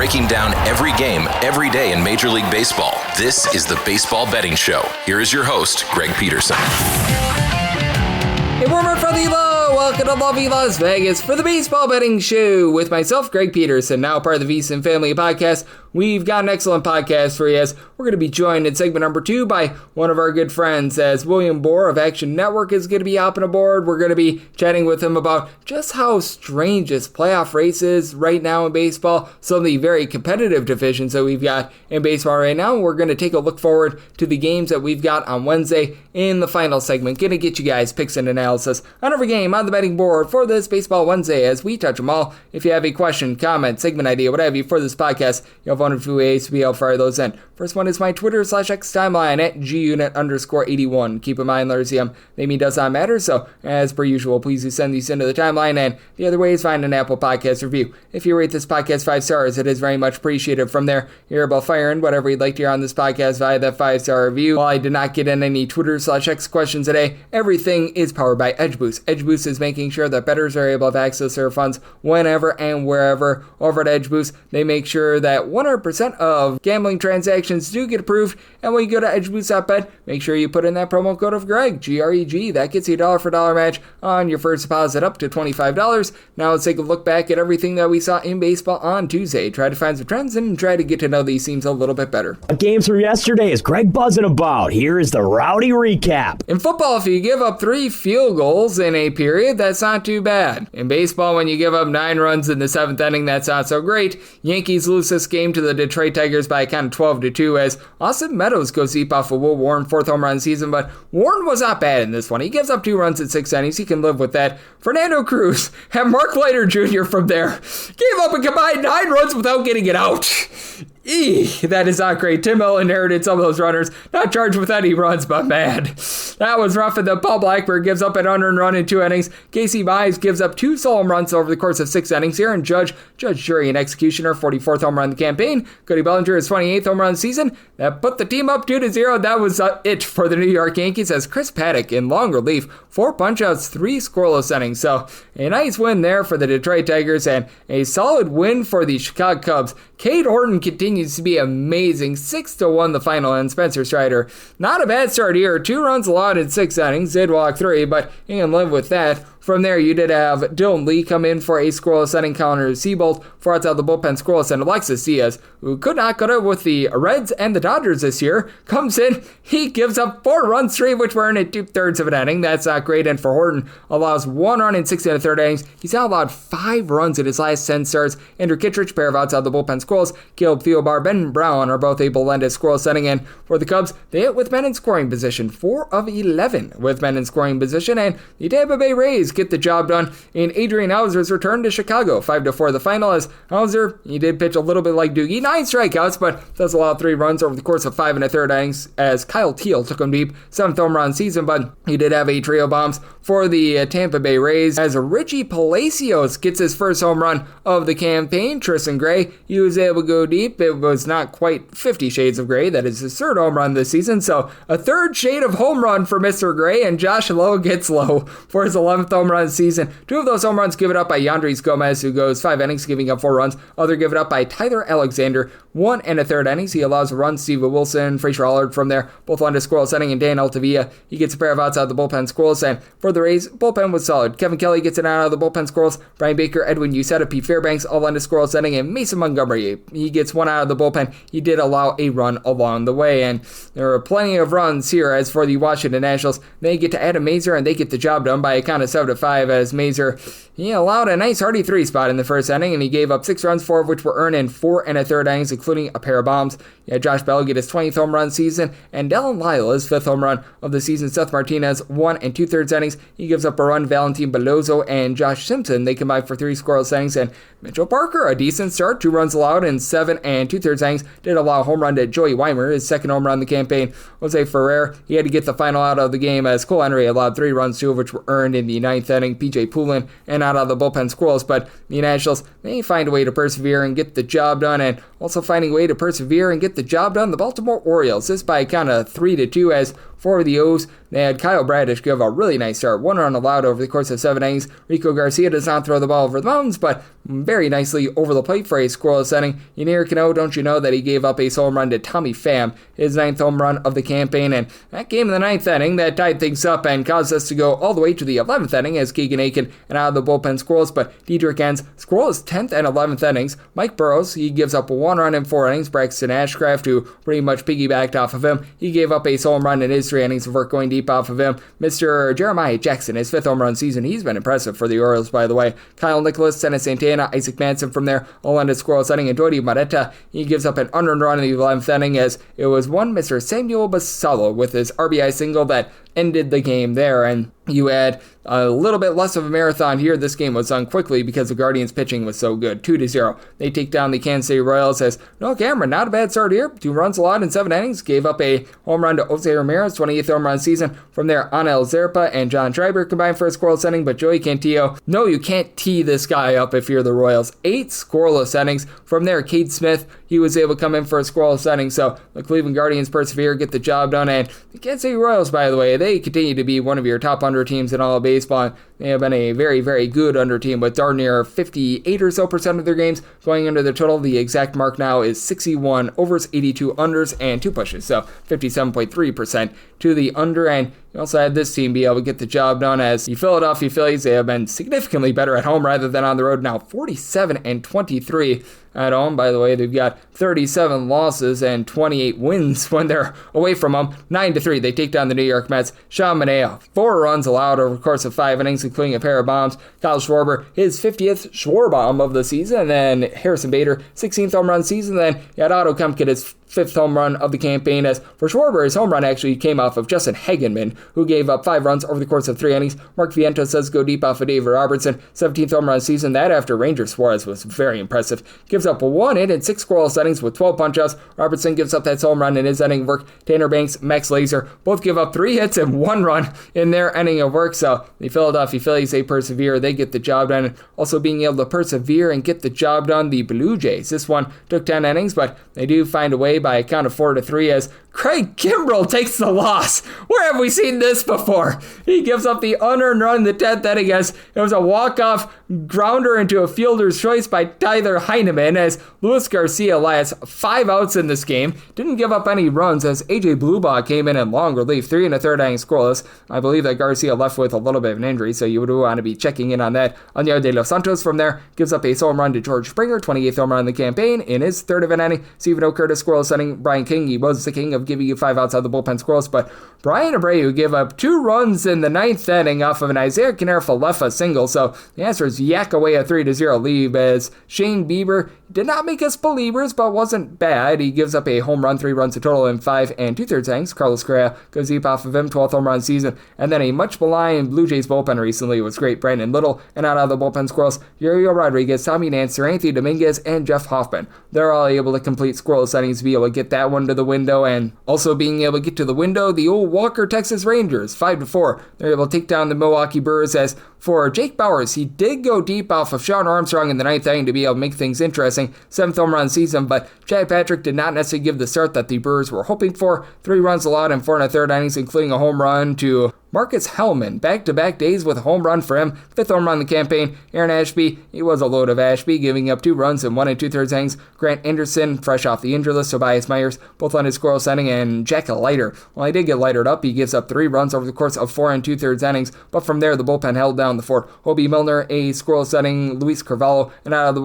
breaking down every game, every day in Major League Baseball. This is the Baseball Betting Show. Here is your host, Greg Peterson. A warmer from the low. Welcome to lovely Las Vegas for the Baseball Betting Show with myself, Greg Peterson, now part of the VSiN Family Podcast. We've got an excellent podcast for you as we're going to be joined in segment number 2 by one of our good friends as William Boor of Action Network is going to be hopping aboard. We're going to be chatting with him about just how strange this playoff race is right now in baseball, some of the very competitive divisions that we've got in baseball right now. We're going to take a look forward to the games that we've got on Wednesday in the final segment. Going to get you guys picks and analysis on every game on the betting board for this Baseball Wednesday as we touch them all. If you have a question, comment, segment idea, what have you for this podcast, you have one of two ways to be able to fire those in. First one is my Twitter/X timeline at gunit_81. Keep in mind, Larsium, name does not matter, so as per usual, please do send these into the timeline. And the other way is find an Apple Podcast review. If you rate this podcast 5 stars, it is very much appreciated. From there, you're able to fire in whatever you'd like to hear on this podcast via that 5-star review. While I did not get in any Twitter/X questions today, everything is powered by EdgeBoost. EdgeBoost is making sure that bettors are able to access their funds whenever and wherever. Over at EdgeBoost, they make sure that 100% of gambling transactions do get approved, and when you go to edgeboost.bet, make sure you put in that promo code of Greg, G-R-E-G. That gets you a $1 match on your first deposit up to $25. Now let's take a look back at everything that we saw in baseball on Tuesday. Try to find some trends and try to get to know these teams a little bit better. Games from yesterday is Greg buzzing about. Here is the rowdy recap. In football, if you give up 3 field goals in a period, that's not too bad. In baseball, when you give up 9 runs in the 7th inning, that's not so great. Yankees lose this game to the Detroit Tigers by a count of 12-2 as Austin Meadows goes deep off of Will Warren, 4th home run season, but Warren was not bad in this one. He gives up 2 runs in 6 innings. He can live with that. Fernando Cruz and Mark Leiter Jr. from there gave up a combined 9 runs without getting it out. That is not great. Tim Hill inherited some of those runners, not charged with any runs, but man, that was rough. And then Paul Blackburn gives up an unearned run in 2 innings. Casey Mize gives up 2 solo runs over the course of 6 innings. Aaron Judge, jury, and executioner, 44th home run in the campaign. Cody Bellinger, his 28th home run of the season. That put the team up 2-0. That was it for the New York Yankees as Chris Paddock in long relief, 4 punch-outs, 3 scoreless innings. So a nice win there for the Detroit Tigers and a solid win for the Chicago Cubs. Cade Horton continues to be amazing. 6-1 the final, and Spencer Strider, not a bad start here. 2 runs allowed in 6 innings, did walk 3, but you can live with that. From there, you did have Dylan Lee come in for a scoreless inning. Connor Seabolt, 4 outs out of the bullpen, scoreless, and Alexis Diaz, who could not cut it with the Reds and the Dodgers this year, comes in. He gives up 4 runs straight, which were in at 2/3 of an inning. That's not great. And for Horton, allows 1 run in 6 1/3 innings. He's now allowed 5 runs in his last 10 starts. Andrew Kittredge, pair of outs out of the bullpen, scoreless. Caleb Thielbar, Ben Brown are both able to lend a scoreless inning. And for the Cubs, they hit with men in scoring position, 4 of 11 with men in scoring position. And the Tampa Bay Rays get the job done in Adrian Hauser's return to Chicago. 5-4 the final as Hauser, he did pitch a little bit like Doogie. 9 strikeouts, but does allow 3 runs over the course of 5 1/3 innings as Kyle Teal took him deep. 7th home run season, but he did have a trio bombs for the Tampa Bay Rays as Richie Palacios gets his first home run of the campaign. Tristan Gray, he was able to go deep. It was not quite 50 Shades of Gray. That is his 3rd home run this season. So a 3rd shade of home run for Mr. Gray, and Josh Lowe gets low for his 11th home run season. 2 of those home runs given up by Yandris Gomez, who goes 5 innings, giving up 4 runs. Other given up by Tyler Alexander, 1 1/3 innings. He allows a run. Steven Wilson, Fraser Allard from there, both on to scoreless inning, and Dan Altavilla, he gets a pair of outs out of the bullpen, scoreless. And for the Rays, bullpen was solid. Kevin Kelly gets an out of the bullpen, scoreless. Brian Baker, Edwin Uceta, Pete Fairbanks, all on to scoreless inning, and Mason Montgomery, he gets 1 out of the bullpen. He did allow a run along the way, and there are plenty of runs here. As for the Washington Nationals, they get to Adam Mazur, and they get the job done by a count of 7-5 as Mazur, he allowed a nice hearty 3 spot in the 1st inning, and he gave up 6 runs, 4 of which were earned in 4 1/3 innings, including a pair of bombs. Yeah, Josh Bell get his 20th home run season, and Dylan Lyle his 5th home run of the season. Seth Martinez, 1 2/3 innings. He gives up a run. Valentin Belozo and Josh Simpson, they combine for 3 scoreless innings, and Mitchell Parker, a decent start, 2 runs allowed in 7 2/3 innings. Did allow a home run to Joey Weimer, his 2nd home run in the campaign. Jose Ferrer, he had to get the final out of the game as Cole Henry allowed 3 runs, 2 of which were earned in the 9th inning. PJ Poulin and out of the bullpen scoreless, but the Nationals, they find a way to persevere and get the job done, and also finding a way to persevere and get the job done, the Baltimore Orioles, this by a count of 3-2 as for the O's. They had Kyle Bradish give a really nice start. 1 run allowed over the course of 7 innings. Rico Garcia does not throw the ball over the mountains, but very nicely over the plate for a scoreless inning. Yanier Cano, don't you know that he gave up a home run to Tommy Pham, his 9th home run of the campaign, and that game in the 9th inning, that tied things up and caused us to go all the way to the 11th inning as Keegan Aiken and out of the bullpen scoreless, but Diedrich ends scoreless 10th and 11th innings. Mike Burrows, he gives up 1 run in 4 innings. Braxton Ashcraft, who pretty much piggybacked off of him, he gave up a home run in his 3 innings of work going deep off of him. Mr. Jeremiah Jackson, his 5th home run season, he's been impressive for the Orioles, by the way. Kyle Nicholas, Dennis Santana, Isaac Manson from there, all ended scoreless inning, and Dodi Maretta, he gives up an unearned run in the 11th inning as it was one Mr. Samuel Basallo with his RBI single that ended the game there, and you had a little bit less of a marathon here. This game was done quickly because the Guardians' pitching was so good. 2-0. They take down the Kansas City Royals as Noah Cameron, not a bad start here. 2 runs allowed in 7 innings. Gave up a home run to Jose Ramirez, 28th home run season. From there, Anel Zerpa and John Schreiber combined for a scoreless inning, but Joey Cantillo, no, you can't tee this guy up if you're the Royals. 8 scoreless innings. From there, Cade Smith, he was able to come in for a scoreless inning, so the Cleveland Guardians persevere, get the job done, and the Kansas City Royals, by the way, they continue to be one of your top under teams in all of baseball. They have been a very, very good under team with darn near 58 or so % of their games going under the total. The exact mark now is 61 overs, 82 unders, and 2 pushes, so 57.3% to the under. And you also had this team be able to get the job done as the Philadelphia Phillies. They have been significantly better at home rather than on the road, now 47-23 at home. By the way, they've got 37 losses and 28 wins when they're away from home. 9-3, they take down the New York Mets. Sean Manaea, 4 runs allowed over the course of 5 innings, including a pair of bombs. Kyle Schwarber, his 50th Schwarbomb of the season. And then Harrison Bader, 16th home run season. Then you had Otto Kempkett, his 5th home run of the campaign, as for Schwarber, his home run actually came off of Justin Hagenman, who gave up 5 runs over the course of 3 innings. Mark Vientos does go deep off of David Robertson, 17th home run season. That after Ranger Suarez was very impressive. Gives up 1 hit in 6 scoreless innings with 12 punchouts. Robertson gives up that home run in his inning of work. Tanner Banks, Max Laser, both give up 3 hits and 1 run in their inning of work. So the Philadelphia Phillies, they persevere, they get the job done. Also being able to persevere and get the job done, the Blue Jays. This one took 10 innings, but they do find a way by a count of 4-3 as Craig Kimbrell takes the loss. Where have we seen this before? He gives up the unearned run in the 10th inning as it was a walk-off grounder into a fielder's choice by Tyler Heineman as Luis Garcia lasts 5 outs in this game. Didn't give up any runs as AJ Blubaugh came in long relief, 3 1/3 innings scoreless. I believe that Garcia left with a little bit of an injury, so you would want to be checking in on that. Aniel De Los Santos from there gives up a home run to George Springer, 28th home run in the campaign in his 3rd of an inning. Stephen O'Curtis scoreless inning. Brian King, he was the king of giving you 5 outs out of the bullpen scoreless, but Brian Abreu gave up 2 runs in the 9th inning off of an Isaiah Kiner-Falefa single, so the Astros yak away a 3-0 lead as Shane Bieber did not make us believers, but wasn't bad. He gives up a home run, 3 runs in total in 5 2/3 innings. Carlos Correa goes deep off of him, 12th home run season, and then a much maligned Blue Jays bullpen recently was great. Brandon Little, and out of the bullpen squirrels, Yuriel Rodriguez, Tommy Nance, Anthony Dominguez, and Jeff Hoffman. They're all able to complete scoreless innings to be able to get that one to the window, and also being able to get to the window, the old Walker Texas Rangers, 5-4. They're able to take down the Milwaukee Brewers as for Jake Bauers, he did go deep off of Sean Armstrong in the 9th inning to be able to make things interesting. 7th home run season, but Chad Patrick did not necessarily give the start that the Brewers were hoping for. 3 runs allowed in 4 1/3 innings, including a home run to Marcus Hellman, back-to-back days with a home run for him. 5th home run in the campaign. Aaron Ashby, he was a load of Ashby, giving up 2 runs in 1 2/3 innings. Grant Anderson, fresh off the injury list. Tobias Myers, both on his scoreless inning. And Jack Leiter, well, he did get lightered up. He gives up 3 runs over the course of 4 2/3 innings. But from there, the bullpen held down the fort. Hobie Milner, a scoreless inning. Luis Carvalho, and out of the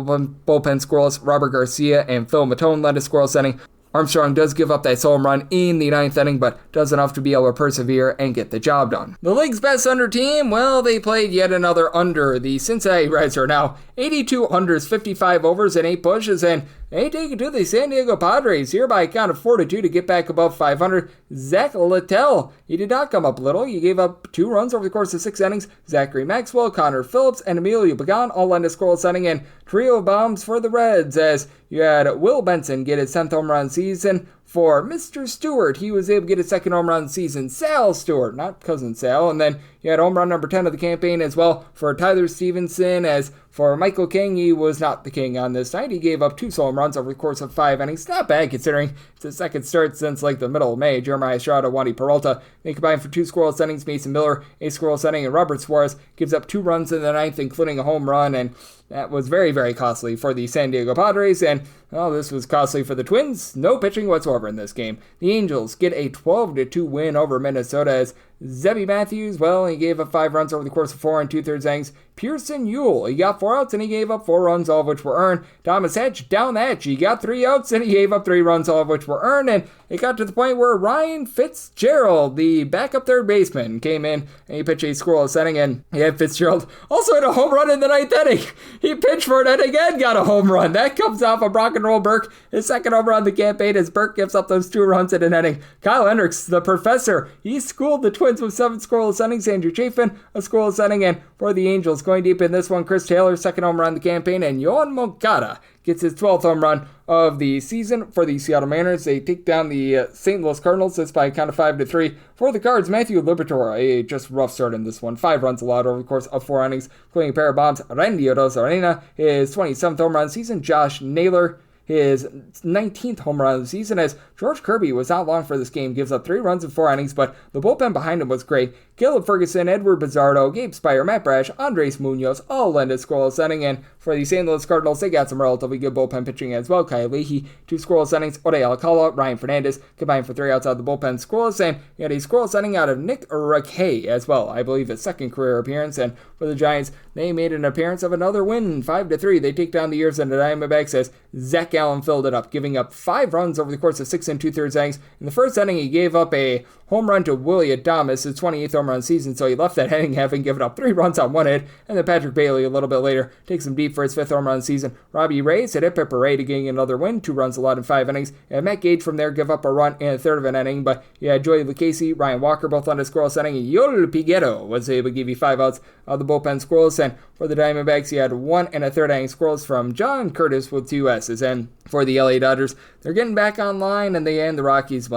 bullpen scoreless, Robert Garcia and Phil Matone led a scoreless inning. Armstrong does give up that home run in the 9th inning, but does enough to be able to persevere and get the job done. The league's best under team, well, they played yet another under. The Cincinnati Reds are now 82 unders, 55 overs, and 8 pushes, and they take it to the San Diego Padres here by a count of 4-2 to get back above 500. Zach Littell, he did not come up little. He gave up 2 runs over the course of 6 innings. Zachary Maxwell, Connor Phillips, and Emilio Pagan all end a scoreless inning, and trio of bombs for the Reds as you had Will Benson get his 10th home run season for Mr. Stewart. He was able to get his second home run of the season. Sal Stewart, not cousin Sal. And then you had home run number 10 of the campaign as well for Tyler Stevenson. As for Michael King, he was not the king on this night. He gave up 2 home runs over the course of 5 innings. Not bad considering it's his second start since like the middle of May. Jeremiah Estrada, Wandy Peralta, they combined for 2 scoreless innings. Mason Miller, a scoreless inning, and Robert Suarez gives up 2 runs in the 9th, including a home run, and that was very, very costly for the San Diego Padres, and this was costly for the Twins. No pitching whatsoever in this game. The Angels get a 12-2 win over Minnesota as Zebby Matthews, he gave up 5 runs over the course of 4 2/3 innings. Pearson Ewell, he got 4 outs and he gave up 4 runs, all of which were earned. Thomas Hedge down the hatch, he got 3 outs and he gave up 3 runs, all of which were earned. And it got to the point where Ryan Fitzgerald, the backup third baseman, came in and he pitched a scoreless inning. And Fitzgerald also had a home run in the 9th inning. He pitched for it and again got a home run. That comes off of Rock and Roll Burke, his second home run of the campaign, as Burke gives up those 2 runs in an inning. Kyle Hendricks, the professor, he schooled the Twins with 7 scoreless innings. Andrew Chafin, a scoreless inning. And for the Angels, going deep in this one, Chris Taylor, second home run of the campaign, and Yohan Moncada gets his 12th home run of the season for the Seattle Mariners. They take down the St. Louis Cardinals, this by a count of 5-3. For the Cards, Matthew Liberatore, a just rough start in this one. 5 runs allowed over the course of 4 innings, including a pair of bombs. Randy Arozarena, his 27th home run of the season. Josh Naylor, his 19th home run of the season, as George Kirby was not long for this game, gives up 3 runs in 4 innings, but the bullpen behind him was great. Caleb Ferguson, Edward Bizzardo, Gabe Spire, Matt Brash, Andres Munoz, all lend a scoreless inning, and for the St. Louis Cardinals, they got some relatively good bullpen pitching as well. Kyle Leahy, 2 scoreless innings. Ode Alcala, Ryan Fernandez combined for 3 outs out of the bullpen scoreless, and you had a scoreless inning out of Nick Raquet as well, I believe his second career appearance. And for the Giants, they made an appearance of another win, 5-3. They take down the Years and the Diamondbacks as Zach Allen filled it up, giving up 5 runs over the course of 6 2/3 innings. In the first inning, he gave up a home run to Willie Adames, his 28th home run season, so he left that inning having given up 3 runs on 1 hit, and then Patrick Bailey a little bit later takes him deep for his 5th home run season. Robbie Reyes hit Hip Parade to getting another win, 2 runs allowed in 5 innings, and Matt Gage from there give up a run in a third of an inning, but you had Joey Lucchesi, Ryan Walker both on a scoreless inning, and Yoel Piguero was able to give you 5 outs of the bullpen scoreless, and for the Diamondbacks, you had 1 1/3 inning scoreless from John Curtis with 2 S's, and for the LA Dodgers, they're getting back online, and they end the Rockies,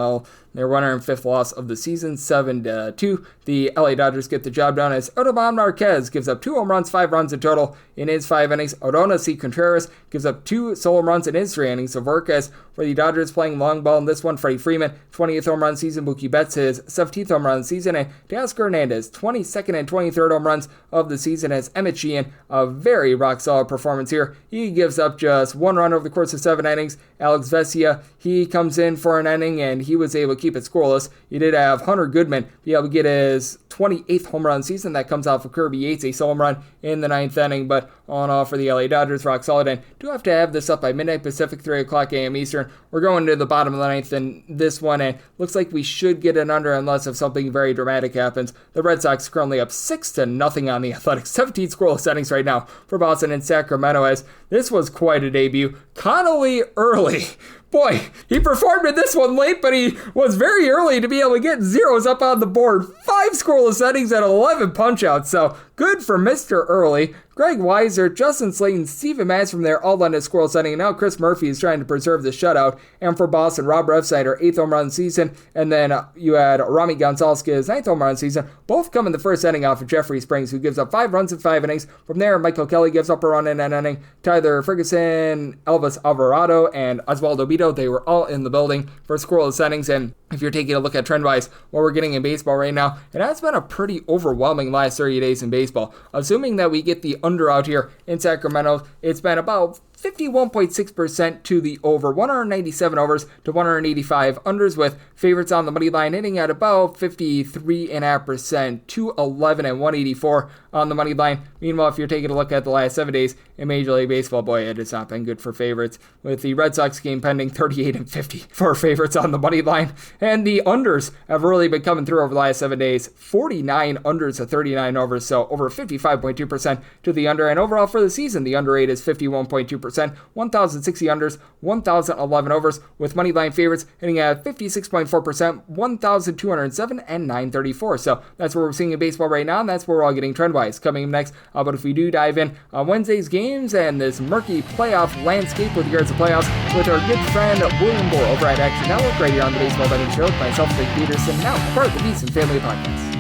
their 105th loss of the season, 7-2. The LA Dodgers get the job done as Odoban Marquez gives up 2 home runs, 5 runs in total in his 5 innings. Odona C. Contreras gives up 2 solo runs in his 3 innings. Of work as for the Dodgers playing long ball in this one, Freddie Freeman, 20th home run season. Mookie Betts, his 17th home run season. And Teoscar Hernandez, 22nd and 23rd home runs of the season as Emmett Sheehan, a very rock-solid performance here. He gives up just 1 run over the course of 7 innings. Alex Vesia, he comes in for an inning, and he was able to keep it scoreless. You did have Hunter Goodman be able to get his 28th home run season. That comes off of Kirby Yates, a solo home run in the 9th inning. But all in all, for the LA Dodgers, rock solid. And do have to have this up by midnight Pacific, 3 o'clock a.m. Eastern. We're going to the bottom of the 9th in this one, and looks like we should get an under unless if something very dramatic happens. The Red Sox currently up 6-0 on the Athletics. 17 scoreless innings right now for Boston and Sacramento, as this was quite a debut. Connolly early. Boy, he performed in this one late, but he was very early to be able to get zeros up on the board. 5 scoreless innings and 11 punch-outs, so good for Mr. Early. Greg Weiser, Justin Slayton, Steven Matz from there all on a scoreless inning. And now Chris Murphy is trying to preserve the shutout. And for Boston, Rob Refsnyder, 8th home run season. And then you had Rami Gonzalez, his 9th home run season. Both come in the first inning off of Jeffrey Springs, who gives up 5 runs in 5 innings. From there, Michael Kelly gives up a run in an inning. Tyler Ferguson, Elvis Alvarado, and Oswaldo Bito, they were all in the building for scoreless innings. And if you're taking a look at trend-wise, what we're getting in baseball right now, it has been a pretty overwhelming last 30 days in baseball. Assuming that we get the under out here in Sacramento, it's been about 51.6% to the over, 197 overs to 185 unders, with favorites on the money line hitting at about 53.5%, 211 and 184 on the money line. Meanwhile, if you're taking a look at the last 7 days in Major League Baseball, boy, it has not been good for favorites, with the Red Sox game pending 38 and 50 for favorites on the money line. And the unders have really been coming through over the last 7 days, 49 unders to 39 overs, so over 55.2% to the under. And overall for the season, the under rate is 51.2%. 1,060 unders, 1,011 overs, with moneyline favorites hitting at 56.4%, 1,207, and 934. So that's what we're seeing in baseball right now, and that's where we're all getting trend-wise. Coming up next, but if we do dive in on Wednesday's games and this murky playoff landscape with regards to playoffs with our good friend William Boor over at Action Network right here on the Baseball Betting Show with myself, Greg Peterson, now part of the Beast and Family Podcast.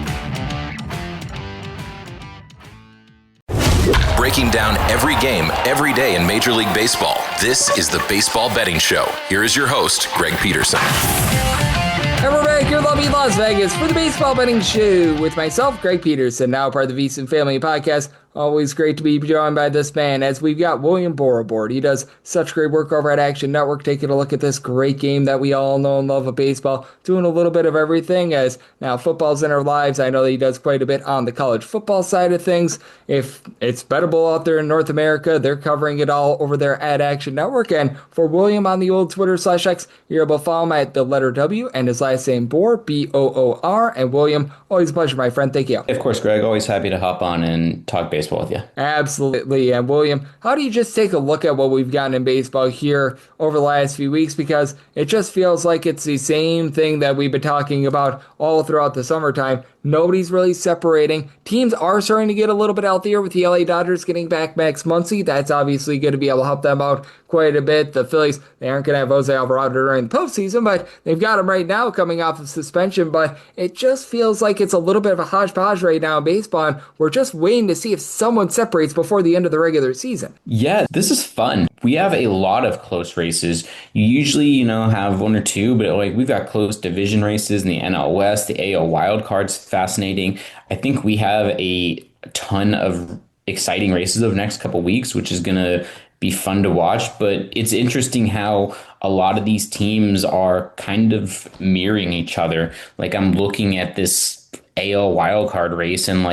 Breaking down every game, every day in Major League Baseball. This is the Baseball Betting Show. Here is your host, Greg Peterson. And we're back here in lovely Las Vegas for the Baseball Betting Show with myself, Greg Peterson, now part of the Beast and Family Podcast. Always great to be joined by this man as we've got William Boor aboard. He does such great work over at Action Network, taking a look at this great game that we all know and love of baseball, doing a little bit of everything as now football's in our lives. I know that he does quite a bit on the college football side of things. If it's bettable out there in North America, they're covering it all over there at Action Network. And for William on the old Twitter/X, you're able to follow him at the letter W and his last name Boor, Boor. And William, always a pleasure, my friend. Thank you. Of course, Greg. Always happy to hop on and talk baseball with you. Absolutely. And William, how do you just take a look at what we've gotten in baseball here over the last few weeks? Because it just feels like it's the same thing that we've been talking about all throughout the summertime. Nobody's really separating. Teams are starting to get a little bit healthier with the LA Dodgers getting back Max Muncy. That's obviously going to be able to help them out quite a bit. The Phillies, they aren't going to have Jose Alvarado during the postseason, but they've got him right now coming off of suspension. But it just feels like it's a little bit of a hodgepodge right now in baseball, and we're just waiting to see if someone separates before the end of the regular season. Yeah, this is fun. We have a lot of close races. You usually, have one or two, but we've got close division races in the NL West, the AL wildcards. Fascinating. I think we have a ton of exciting races over the next couple weeks, which is going to be fun to watch. But it's interesting how a lot of these teams are kind of mirroring each other. I'm looking at this AL wildcard race, and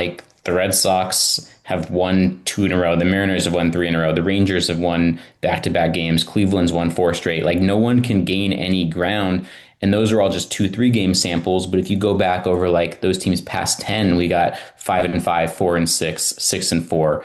the Red Sox have won 2 in a row. The Mariners have won 3 in a row. The Rangers have won back-to-back games. Cleveland's won 4 straight. No one can gain any ground. And those are all just 2-3 game samples. But if you go back over those teams past 10, we got 5-5, 4-6, 6-4.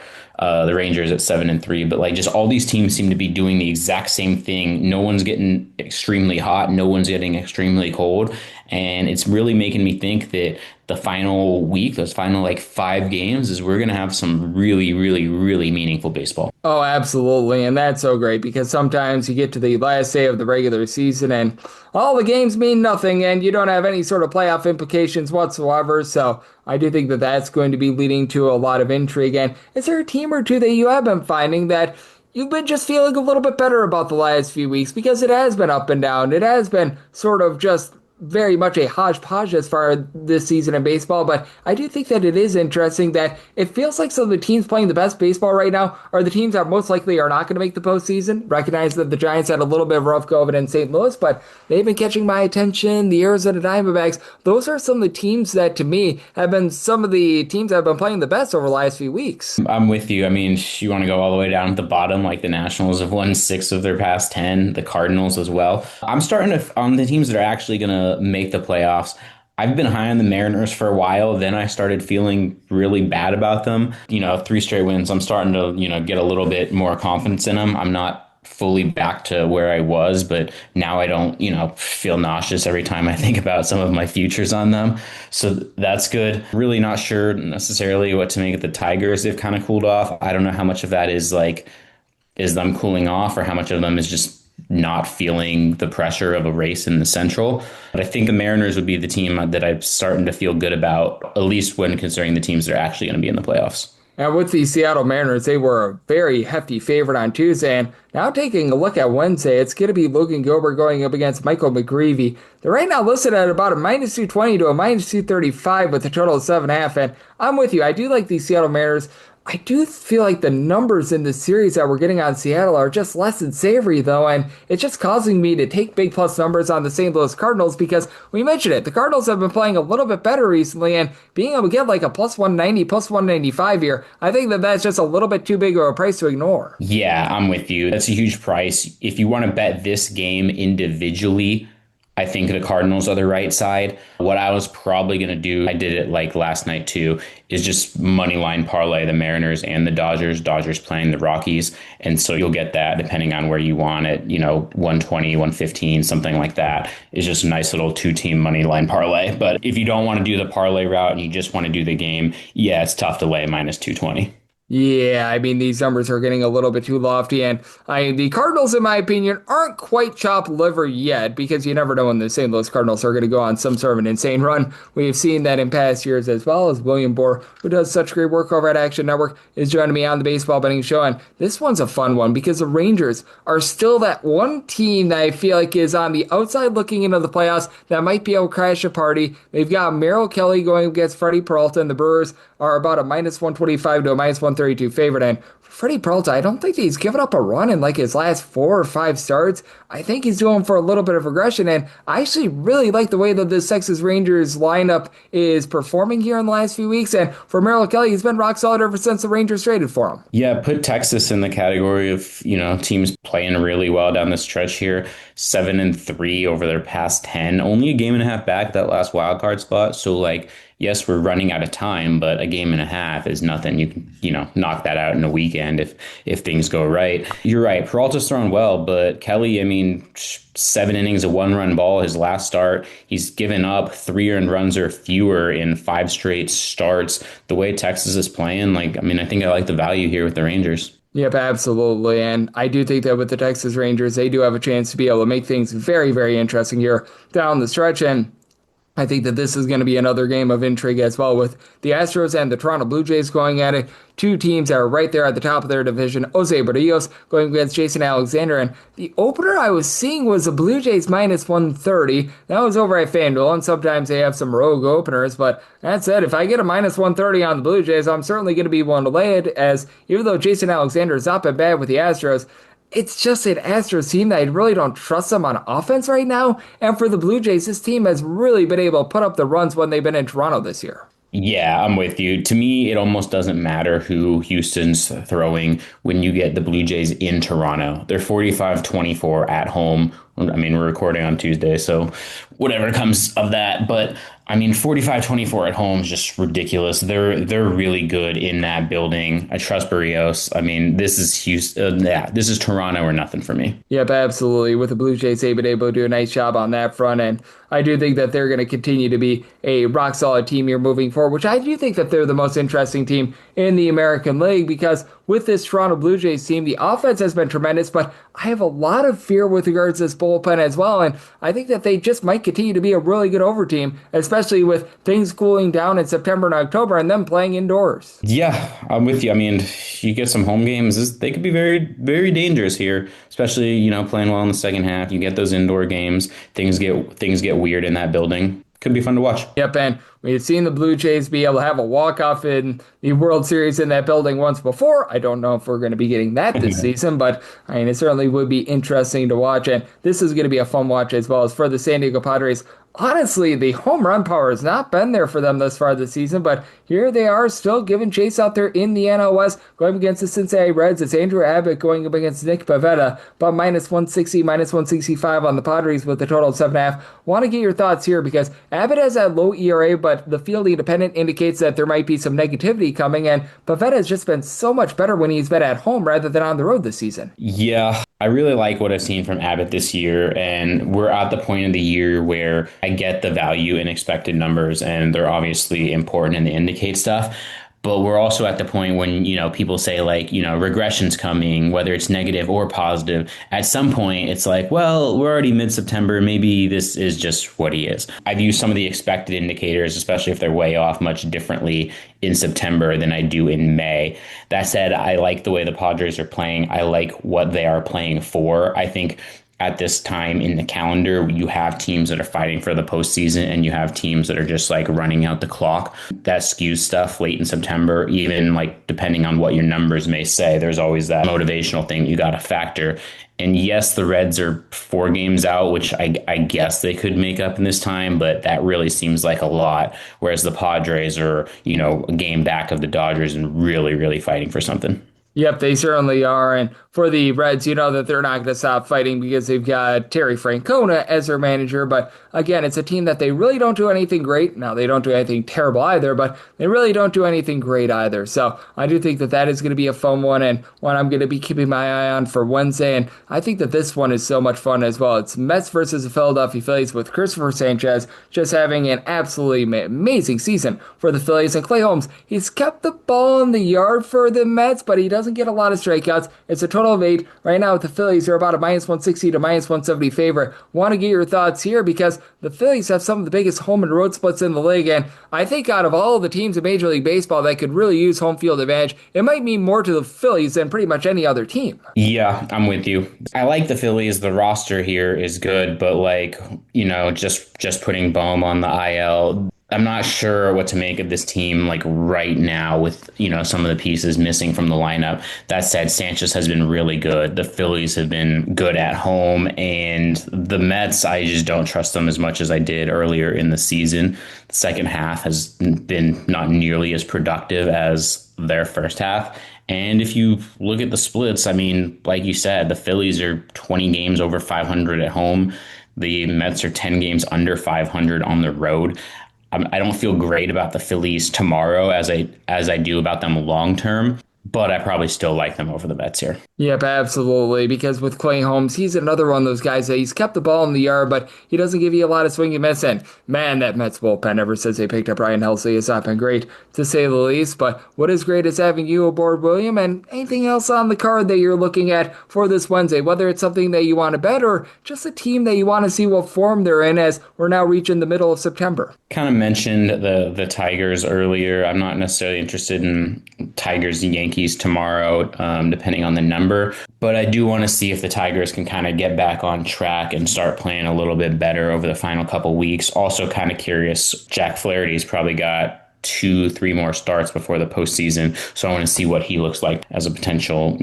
The Rangers at 7-3. But just all these teams seem to be doing the exact same thing. No one's getting extremely hot. No one's getting extremely cold. And it's really making me think that the final week, those final 5 games, is we're going to have some really, really, really meaningful baseball. Oh, absolutely. And that's so great because sometimes you get to the last day of the regular season and all the games mean nothing and you don't have any sort of playoff implications whatsoever. So I do think that that's going to be leading to a lot of intrigue. And is there a team or two that you have been finding that you've been just feeling a little bit better about the last few weeks? Because it has been up and down. It has been sort of just very much a hodgepodge as far as this season in baseball, but I do think that it is interesting that it feels like some of the teams playing the best baseball right now are the teams that most likely are not going to make the postseason. Recognize that the Giants had a little bit of rough go of it in St. Louis, but they've been catching my attention. The Arizona Diamondbacks, those are some of the teams that to me have been some of the teams that have been playing the best over the last few weeks. I'm with you. I mean, you want to go all the way down at the bottom, the Nationals have won 6 of their past 10, the Cardinals as well. I'm starting to, on the teams that are actually going to make the playoffs, I've been high on the Mariners for a while. Then I started feeling really bad about them. 3 straight wins. I'm starting to, get a little bit more confidence in them. I'm not fully back to where I was, but now I don't, feel nauseous every time I think about some of my futures on them. So that's good. Really not sure necessarily what to make of the Tigers. They've kind of cooled off. I don't know how much of that is them cooling off or how much of them is just not feeling the pressure of a race in the Central. But I think the Mariners would be the team that I'm starting to feel good about, at least when considering the teams that are actually going to be in the playoffs. Now, with the Seattle Mariners, they were a very hefty favorite on Tuesday, and now taking a look at Wednesday, it's going to be Logan Gilbert going up against Michael McGreevy. They're right now listed at about a -220 to a -235 with a total of 7.5, and I'm with you. I do like the Seattle Mariners. I do feel like the numbers in this series that we're getting on Seattle are just less than savory, though, and it's just causing me to take big plus numbers on the St. Louis Cardinals because we mentioned it. The Cardinals have been playing a little bit better recently, and being able to get a plus 190, plus 195 here, I think that that's just a little bit too big of a price to ignore. Yeah, I'm with you. That's a huge price. If you want to bet this game individually, I think the Cardinals are the right side. What I was probably going to do, I did it like last night too, is just money line parlay the Mariners and the Dodgers. Dodgers playing the Rockies. And so you'll get that depending on where you want it, 120, 115, something like that. It's just a nice little two-team money line parlay. But if you don't want to do the parlay route and you just want to do the game, yeah, it's tough to lay minus 220. Yeah, I mean, these numbers are getting a little bit too lofty, and the Cardinals, in my opinion, aren't quite chopped liver yet, because you never know when the St. Louis Cardinals are going to go on some sort of an insane run. We've seen that in past years as well. As William Boor, who does such great work over at Action Network, is joining me on the Baseball Betting Show, and this one's a fun one, because the Rangers are still that one team that I feel like is on the outside looking into the playoffs that might be able to crash a party. They've got Merrill Kelly going against Freddie Peralta, and the Brewers are about a minus 125 to a minus 132 favorite. And Freddie Peralta, I don't think he's given up a run in like his last 4 or 5 starts. I think he's doing for a little bit of regression, and I actually really like the way that this Texas Rangers lineup is performing here in the last few weeks. And for Merrill Kelly, he's been rock solid ever since the Rangers traded for him. Yeah, put Texas in the category of, teams playing really well down the stretch here. 7-3 over their past 10. Only a game and a half back that last wild card spot. So yes, we're running out of time, but a game and a half is nothing. You can, knock that out in a weekend if things go right. You're right. Peralta's thrown well, but Kelly, 7 innings, a 1-run ball his last start. He's given up 3 earned runs or fewer in 5 straight starts. The way Texas is playing, I think I like the value here with the Rangers. Yep, absolutely. And I do think that with the Texas Rangers, they do have a chance to be able to make things very, very interesting here down the stretch. And I think that this is going to be another game of intrigue as well, with the Astros and the Toronto Blue Jays going at it. Two teams that are right there at the top of their division. Jose Barrios going against Jason Alexander. And the opener I was seeing was the Blue Jays minus 130. That was over at FanDuel, and sometimes they have some rogue openers. But that said, if I get a minus 130 on the Blue Jays, I'm certainly going to be willing to lay it, as even though Jason Alexander is not been bad with the Astros, it's just an Astros team that I really don't trust them on offense right now. And for the Blue Jays, this team has really been able to put up the runs when they've been in Toronto this year. Yeah, I'm with you. To me, it almost doesn't matter who Houston's throwing when you get the Blue Jays in Toronto. They're 45-24 at home. We're recording on Tuesday, so whatever comes of that. But 45-24 at home is just ridiculous. They're really good in that building. I trust Barrios. This is Houston. This is Toronto or nothing for me. Yep, absolutely. With the Blue Jays, they've been able to do a nice job on that front, and I do think that they're going to continue to be a rock solid team here moving forward, which I do think that they're the most interesting team in the American League, because with this Toronto Blue Jays team, the offense has been tremendous, but I have a lot of fear with regards to this bullpen as well, and I think that they just might continue to be a really good over team, especially with things cooling down in September and October and them playing indoors. Yeah, I'm with you. You get some home games, they could be very, very dangerous here, especially, playing well in the second half. You get those indoor games, things get weird in that building. Could be fun to watch. Yep, and we've seen the Blue Jays be able to have a walk-off in the World Series in that building once before. I don't know if we're going to be getting that this season, but it certainly would be interesting to watch, and this is going to be a fun watch as well. As for the San Diego Padres, honestly, the home run power has not been there for them thus far this season, but here they are still giving chase out there in the NL West, going against the Cincinnati Reds. It's Andrew Abbott going up against Nick Pivetta, about minus 160, minus 165 on the Padres with a total of 7.5. Want to get your thoughts here, because Abbott has that low ERA, but the Field Independent indicates that there might be some negativity coming, and Pivetta has just been so much better when he's been at home rather than on the road this season. Yeah, I really like what I've seen from Abbott this year, and we're at the point of the year where I get the value in expected numbers, and they're obviously important and they indicate stuff. But we're also at the point when, people say regression's coming, whether it's negative or positive. At some point, it's like, well, we're already mid-September. Maybe this is just what he is. I view some of the expected indicators, especially if they're way off, much differently in September than I do in May. That said, I like the way the Padres are playing. I like what they are playing for. I think at this time in the calendar, you have teams that are fighting for the postseason, and you have teams that are just running out the clock. That skews stuff late in September, even depending on what your numbers may say. There's always that motivational thing you got to factor. And yes, the Reds are 4 games out, which I guess they could make up in this time, but that really seems like a lot. Whereas the Padres are, a game back of the Dodgers and really, really fighting for something. Yep, they certainly are. And for the Reds, you know that they're not going to stop fighting because they've got Terry Francona as their manager. But again, it's a team that they really don't do anything great. Now, they don't do anything terrible either, but they really don't do anything great either. So I do think that that is going to be a fun one and one I'm going to be keeping my eye on for Wednesday. And I think that this one is so much fun as well. It's Mets versus the Philadelphia Phillies with Christopher Sanchez just having an absolutely amazing season for the Phillies. And Clay Holmes, he's kept the ball in the yard for the Mets, but he doesn't get a lot of strikeouts. It's a total of 8. Right now with the Phillies, they're about a -160 to -170 favorite. Want to get your thoughts here because the Phillies have some of the biggest home and road splits in the league, and I think out of all the teams in Major League Baseball that could really use home field advantage, it might mean more to the Phillies than pretty much any other team. Yeah, I'm with you. I like the Phillies. The roster here is good, but just putting Bohm on the IL, I'm not sure what to make of this team right now with, some of the pieces missing from the lineup. That said, Sanchez has been really good. The Phillies have been good at home, and the Mets, I just don't trust them as much as I did earlier in the season. The second half has been not nearly as productive as their first half. And if you look at the splits, like you said, the Phillies are 20 games over 500 at home. The Mets are 10 games under 500 on the road. I don't feel great about the Phillies tomorrow as I do about them long term, but I probably still like them over the Mets here. Yep, absolutely, because with Clay Holmes, he's another one of those guys that he's kept the ball in the yard, but he doesn't give you a lot of swing and miss. And man, that Mets bullpen ever since they picked up Ryan Helsley has not been great, to say the least. But what is great is having you aboard, William, and anything else on the card that you're looking at for this Wednesday, whether it's something that you want to bet or just a team that you want to see what form they're in as we're now reaching the middle of September. Kind of mentioned the Tigers earlier. I'm not necessarily interested in Tigers and Yankees tomorrow, depending on the number. But I do want to see if the Tigers can kind of get back on track and start playing a little bit better over the final couple weeks. Also kind of curious, Jack Flaherty's probably got 2-3 more starts before the postseason. So I want to see what he looks like as a potential,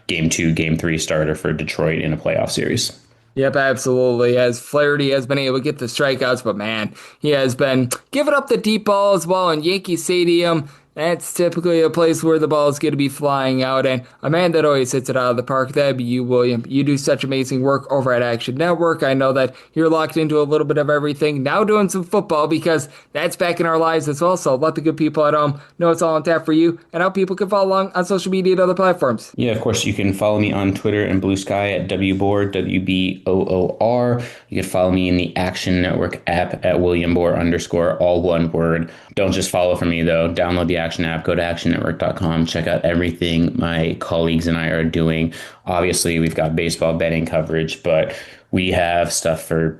game 2, game 3 starter for Detroit in a playoff series. Yep, absolutely. As Flaherty has been able to get the strikeouts, but man, he has been giving up the deep ball as well in Yankee Stadium. That's typically a place where the ball is going to be flying out, and a man that always hits it out of the park, that'd be you, William. You do such amazing work over at Action Network. I know that you're locked into a little bit of everything, now doing some football because that's back in our lives as well, so let the good people at home know it's all on tap for you and how people can follow along on social media and other platforms. Yeah, of course, you can follow me on Twitter and Blue Sky at WBoor, WBOOR. You can follow me in the Action Network app at William Boor _, all one word. Don't just follow for me, though. Download the Action app, go to actionnetwork.com, check out everything my colleagues and I are doing. Obviously, we've got baseball betting coverage, but we have stuff for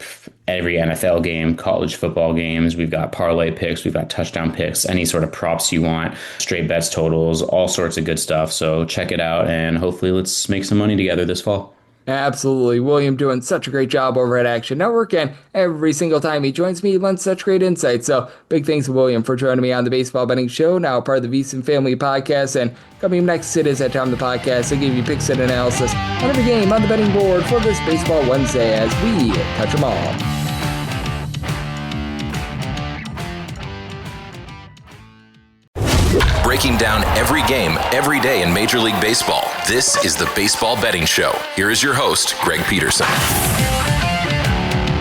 every NFL game, college football games. We've got parlay picks, we've got touchdown picks, any sort of props you want, straight bets, totals, all sorts of good stuff. So check it out, and hopefully let's make some money together this fall. Absolutely. William doing such a great job over at Action Network, and every single time he joins me, he lends such great insight. So big thanks to William for joining me on the Baseball Betting Show, now part of the VSiN Family Podcast. And coming up next, it is that time of the podcast to give you picks and analysis on every game on the betting board for this Baseball Wednesday as we touch them all. Breaking down every game, every day in Major League Baseball. This is the Baseball Betting Show. Here is your host, Greg Peterson.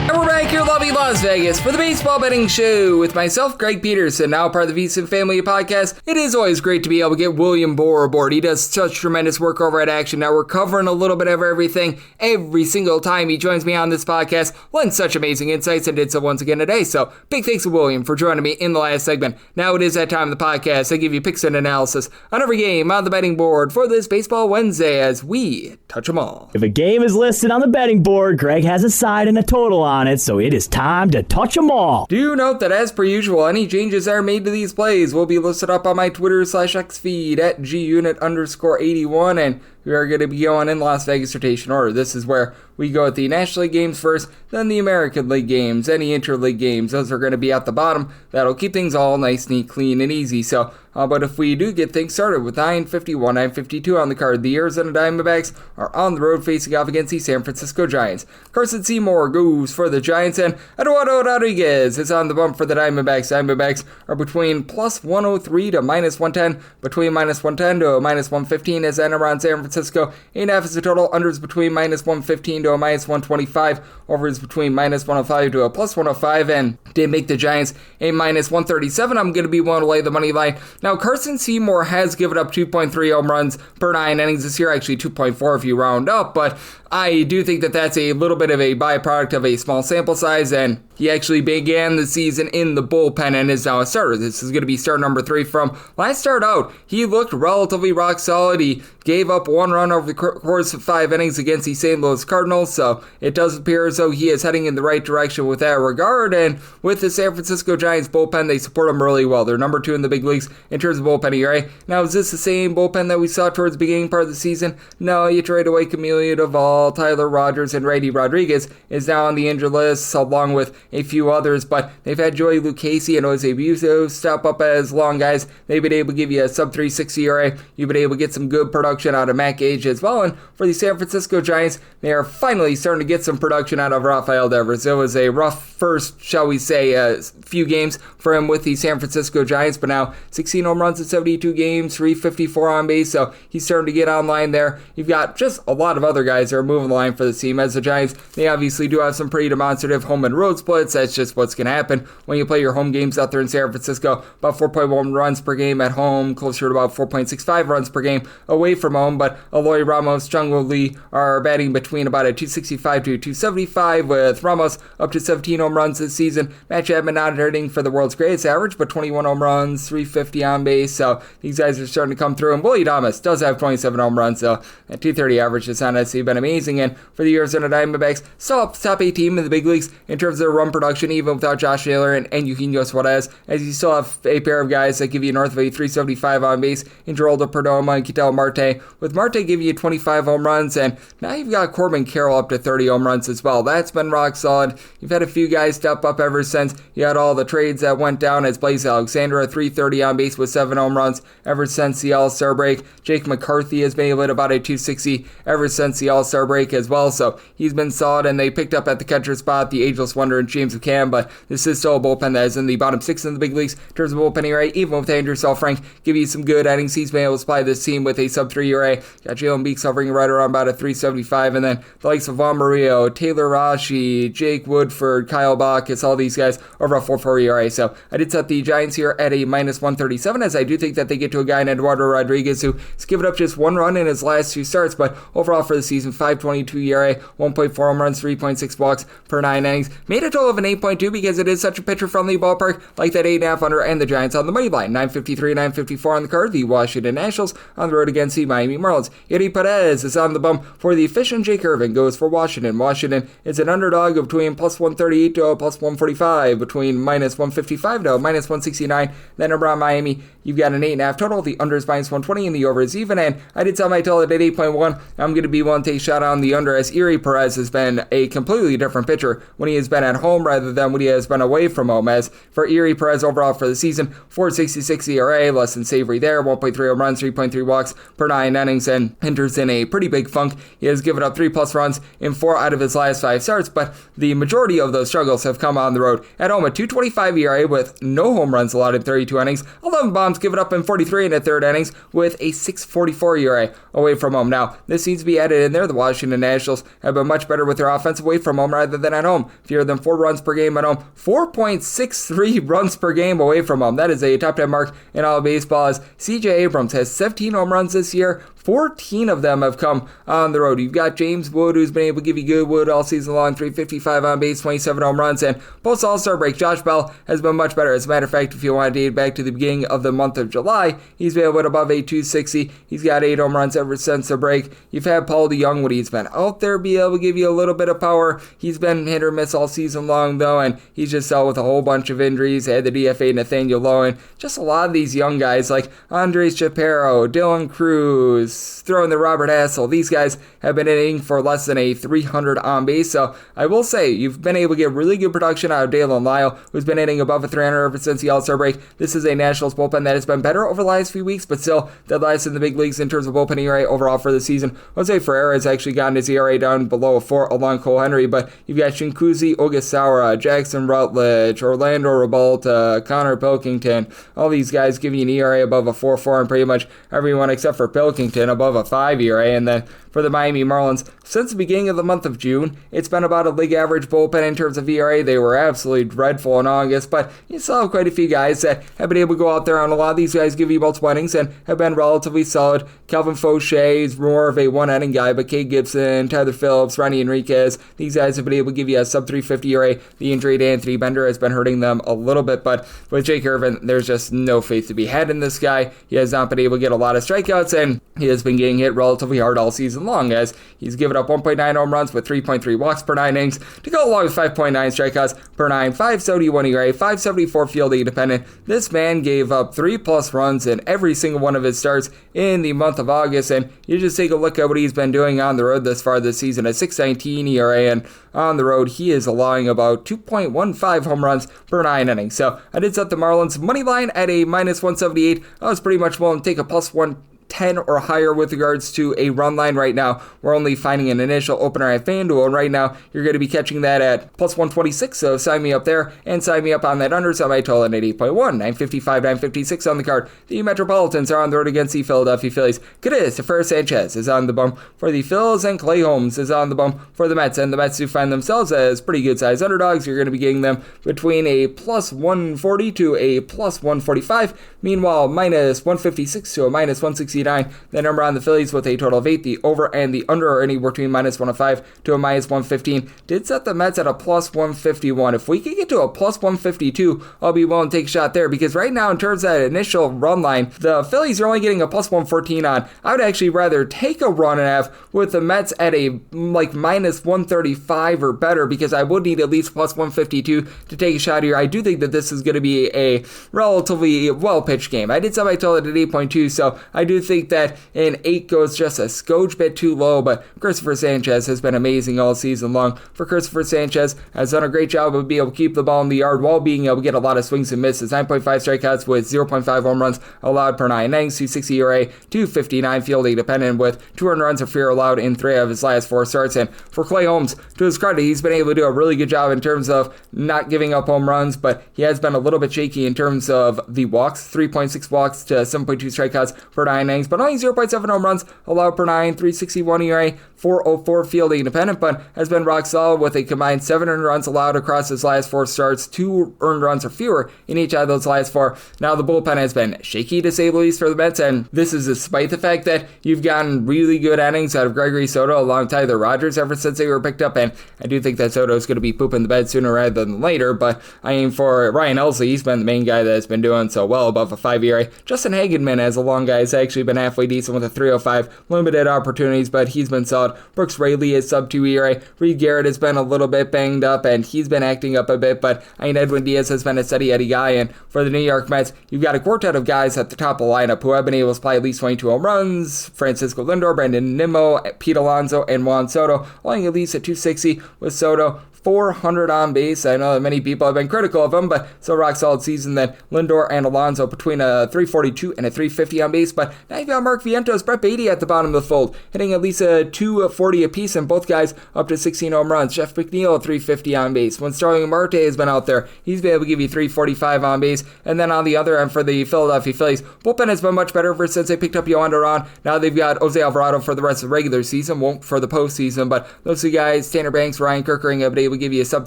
And we're back here in lovely Las Vegas for the Baseball Betting Show with myself, Greg Peterson, now part of the VSiN Family Podcast. It is always great to be able to get William Boor aboard. He does such tremendous work over at Action Network, covering a little bit of everything every single time he joins me on this podcast. Lends such amazing insights and did so once again today. So big thanks to William for joining me in the last segment. Now it is that time of the podcast. I give you picks and analysis on every game on the betting board for this Baseball Wednesday as we touch them all. If a game is listed on the betting board, Greg has a side and a total on it, so it is time to touch them all. Do note that as per usual, any changes that are made to these plays will be listed up on my Twitter/X feed at @GUnit_81, and we are going to be going in Las Vegas rotation order. This is where we go at the National League games first, then the American League games, any interleague games. Those are going to be at the bottom. That'll keep things all nice, neat, clean, and easy. So, but if we do get things started with 9:51, 9:52 on the card, the Arizona Diamondbacks are on the road facing off against the San Francisco Giants. Carson Seymour goes for the Giants, and Eduardo Rodriguez is on the bump for the Diamondbacks. Diamondbacks are between plus 103 to minus 110, between minus 110 to minus 115 as enter on San Francisco. Francisco. 8.5 is the total. Unders between minus 115 to a minus 125. Overs between minus 105 to a plus 105. And did make the Giants a minus 137. I'm going to be willing to lay the money line. Now, Carson Seymour has given up 2.3 home runs per 9 innings this year. Actually, 2.4 if you round up. But I do think that that's a little bit of a byproduct of a small sample size, and he actually began the season in the bullpen and is now a starter. This is going to be start number 3 from last start out. He looked relatively rock solid. He gave up 1 run over the course of 5 innings against the St. Louis Cardinals, so it does appear as though he is heading in the right direction with that regard, and with the San Francisco Giants bullpen, they support him really well. They're number 2 in the big leagues in terms of bullpen ERA. Now, is this the same bullpen that we saw towards the beginning part of the season? No, you trade away Camilo Duvall, Tyler Rogers, and Randy Rodriguez is now on the injured list, along with a few others, but they've had Joey Lucchesi and Jose Buzo step up as long guys. They've been able to give you a sub 3.60 ERA. You've been able to get some good production out of Matt Gage as well, and for the San Francisco Giants, they are finally starting to get some production out of Rafael Devers. It was a rough first, shall we say, few games for him with the San Francisco Giants, but now 16 home runs in 72 games, 354 on base, so he's starting to get online there. You've got just a lot of other guys that are moving the line for the team. As the Giants, they obviously do have some pretty demonstrative home and road splits. That's just what's going to happen when you play your home games out there in San Francisco. About 4.1 runs per game at home, closer to about 4.65 runs per game away from home, but Eloy Ramos, Jung-Woo Lee are batting between about a 265 to 275, with Ramos up to 17 home runs this season. Matt Chapman not hitting for the world's greatest average, but 21 home runs, 350 on base, so these guys are starting to come through, and Willie Adames does have 27 home runs, so at 230 average has not necessarily been amazing, and for the Arizona Diamondbacks, still up top 8 team in the big leagues in terms of their run production, even without Josh Taylor and Eugenio Suarez, as you still have a pair of guys that give you north of a 375 on base in Geraldo Perdomo and Ketel Marte, with Marte giving you 25 home runs, and now you've got Corbin Carroll up to 30 home runs as well. That's been rock solid. You've had a few guys step up ever since you had all the trades that went down, as Blaze Alexander at 330 on base with 7 home runs ever since the All-Star break. Jake McCarthy has been able to hit about a 260 ever since the All-Star break as well, so he's been solid, and they picked up at the catcher spot the ageless wonder and James McCann, but this is still a bullpen that is in the bottom 6 in the big leagues in terms of bullpen ERA, even with Andrew Saalfrank give you some good innings. He's been able to supply this team with a sub 3 ERA. Got Jalen Beeks hovering right around about a 375, and then the likes of Juan Murillo, Taylor Rashi, Jake Woodford, Kyle Backus, all these guys over a 4.4 ERA. So I did set the Giants here at a minus 137, as I do think that they get to a guy in Eduardo Rodriguez who has given up just 1 run in his last 2 starts, but overall for the season, 5.22 ERA, 1.4 home runs, 3.6 walks per 9 innings. Made a total of an 8.2 because it is such a pitcher-friendly ballpark, like that 8.5 under, and the Giants on the money line. 953, 954 on the card. The Washington Nationals on the road against the Miami Marlins. Yuri Perez is on the bump for the efficient Jake Irvin. Goes for Washington. Washington is an underdog of between plus 138 to plus 145, between minus 155 to minus 169. Then around Miami, you've got an 8.5 total. The under is minus 120 and the over is even. And I did tell my total at 8.1. I'm going to be willing to take a shot on the under, as Yuri Perez has been a completely different pitcher when he has been at home rather than when he has been away from home. As for Yuri Perez overall for the season, 4.66 ERA, less than savory there, 1.3 home runs, 3.3 walks per 9 innings, and enters in a pretty big funk. He has given up 3+ runs in 4 out of his last 5 starts, but the majority of those struggles have come on the road. At home, a 2.25 ERA with no home runs allowed in 32 innings, 11 bombs given up in 43 in the 3rd innings, with a 6.44 ERA away from home. Now, this needs to be added in there. The Washington Nationals have been much better with their offense away from home rather than at home. Fewer than 4 runs per game at home, 4.63 runs per game away from home. That is a top 10 mark in all of baseball, as C.J. Abrams has 17 home runs this year. 14 of them have come on the road. You've got James Wood, who's been able to give you good wood all season long, 355 on base, 27 home runs, and post All-Star break, Josh Bell has been much better. As a matter of fact, if you want to date back to the beginning of the month of July, he's been able to hit above a 260. He's got 8 home runs ever since the break. You've had Paul DeYoung when he's been out there be able to give you a little bit of power. He's been hit or miss all season long, though, and he's just dealt with a whole bunch of injuries. Had the DFA Nathaniel Lowen. Just a lot of these young guys like Andres Chaparro, Dylan Cruz, throwing the Robert Hassel. These guys have been hitting for less than a 300 on base, so I will say you've been able to get really good production out of Dalen Lyle, who's been hitting above a 300 ever since the All-Star break. This is a Nationals bullpen that has been better over the last few weeks, but still dead last in the big leagues in terms of bullpen ERA overall for the season. Jose Ferreira has actually gotten his ERA down below a 4 along Cole Henry, but you've got Shinkuzi Ogasawara, Jackson Rutledge, Orlando Rebalta, Connor Pilkington, all these guys giving you an ERA above a 4.4 and pretty much everyone except for Pilkington. and above a 5 ERA. And then for the Miami Marlins, since the beginning of the month of June, it's been about a league average bullpen in terms of ERA. They were absolutely dreadful in August, but you still have quite a few guys that have been able to go out there, and a lot of these guys give you multiple innings and have been relatively solid. Calvin Fauché is more of a one-inning guy, but Cade Gibson, Tyler Phillips, Ronnie Enriquez, these guys have been able to give you a sub-350 ERA. The injury to Anthony Bender has been hurting them a little bit, but with Jake Irvin, there's just no faith to be had in this guy. He has not been able to get a lot of strikeouts, and he has been getting hit relatively hard all season long, as he's given up 1.9 home runs with 3.3 walks per 9 innings to go along with 5.9 strikeouts per 9, 571 ERA, 574 fielding independent. This man gave up 3+ runs in every single one of his starts in the month of August, and you just take a look at what he's been doing on the road this far this season, a 6.19 ERA, and on the road he is allowing about 2.15 home runs per 9 innings. So I did set the Marlins money line at a -178. I was pretty much willing to take a +110 or higher with regards to a run line right now. We're only finding an initial opener at FanDuel, and right now you're going to be catching that at +126, so sign me up there and sign me up on that under, so my total at 8.1, 955, 956 on the card. The Metropolitans are on the road against the Philadelphia Phillies. Cadez Sanchez is on the bump for the Phils, and Clay Holmes is on the bump for the Mets, and the Mets do find themselves as pretty good sized underdogs. You're going to be getting them between a +140 to a +145, meanwhile -156 to a -160. The number on the Phillies with a total of 8. The over and the under are anywhere between -105 to a -115. Did set the Mets at a +151. If we could get to a +152, I'll be willing to take a shot there, because right now in terms of that initial run line, the Phillies are only getting a +114 on. I would actually rather take a run and a half with the Mets at a -135 or better, because I would need at least +152 to take a shot here. I do think that this is going to be a relatively well-pitched game. I did set my total at 8.2, so I do think that an 8 goes just a skoge bit too low, but Christopher Sanchez has been amazing all season long. For Christopher Sanchez, has done a great job of being able to keep the ball in the yard while being able to get a lot of swings and misses. 9.5 strikeouts with 0.5 home runs allowed per 9 innings, 260 ERA, 259 fielding dependent with 2 earned runs of fear allowed in 3 of his last 4 starts. And for Clay Holmes, to his credit, he's been able to do a really good job in terms of not giving up home runs, but he has been a little bit shaky in terms of the walks, 3.6 walks to 7.2 strikeouts per 9 innings, but only 0.7 home runs allowed per 9, 361 ERA, 404 fielding independent, but has been rock solid with a combined 7 earned runs allowed across his last 4 starts, 2 earned runs or fewer in each of those last 4. Now the bullpen has been shaky to say the least for the Mets, and this is despite the fact that you've gotten really good innings out of Gregory Soto along with Tyler Rogers ever since they were picked up, and I do think that Soto is going to be pooping the bed sooner rather than later, but I aim for Ryan Helsley. He's been the main guy that has been doing so well above a 5 ERA. Justin Hagenman as a long guy has actually been halfway decent with a 305, limited opportunities, but he's been solid. Brooks Raley is sub 2 ERA. Reed Garrett has been a little bit banged up, and he's been acting up a bit, but Edwin Diaz has been a steady Eddie guy, and for the New York Mets, you've got a quartet of guys at the top of the lineup who have been able to supply at least 22 home runs. Francisco Lindor, Brandon Nimmo, Pete Alonso, and Juan Soto, allowing at least a 260 with Soto. 400 on base. I know that many people have been critical of him, but still rock solid season. Then Lindor and Alonso between a 342 and a 350 on base. But now you've got Mark Vientos, Brett Beatty at the bottom of the fold, hitting at least a 240 apiece, and both guys up to 16 home runs. Jeff McNeil at 350 on base. When Starling Marte has been out there, he's been able to give you 345 on base. And then on the other end for the Philadelphia Phillies, bullpen has been much better ever since they picked up Yohan Duran. Now they've got Jose Alvarado for the rest of the regular season, won't for the postseason, but those two guys, Tanner Banks, Ryan Kerkering, have been able to give you a sub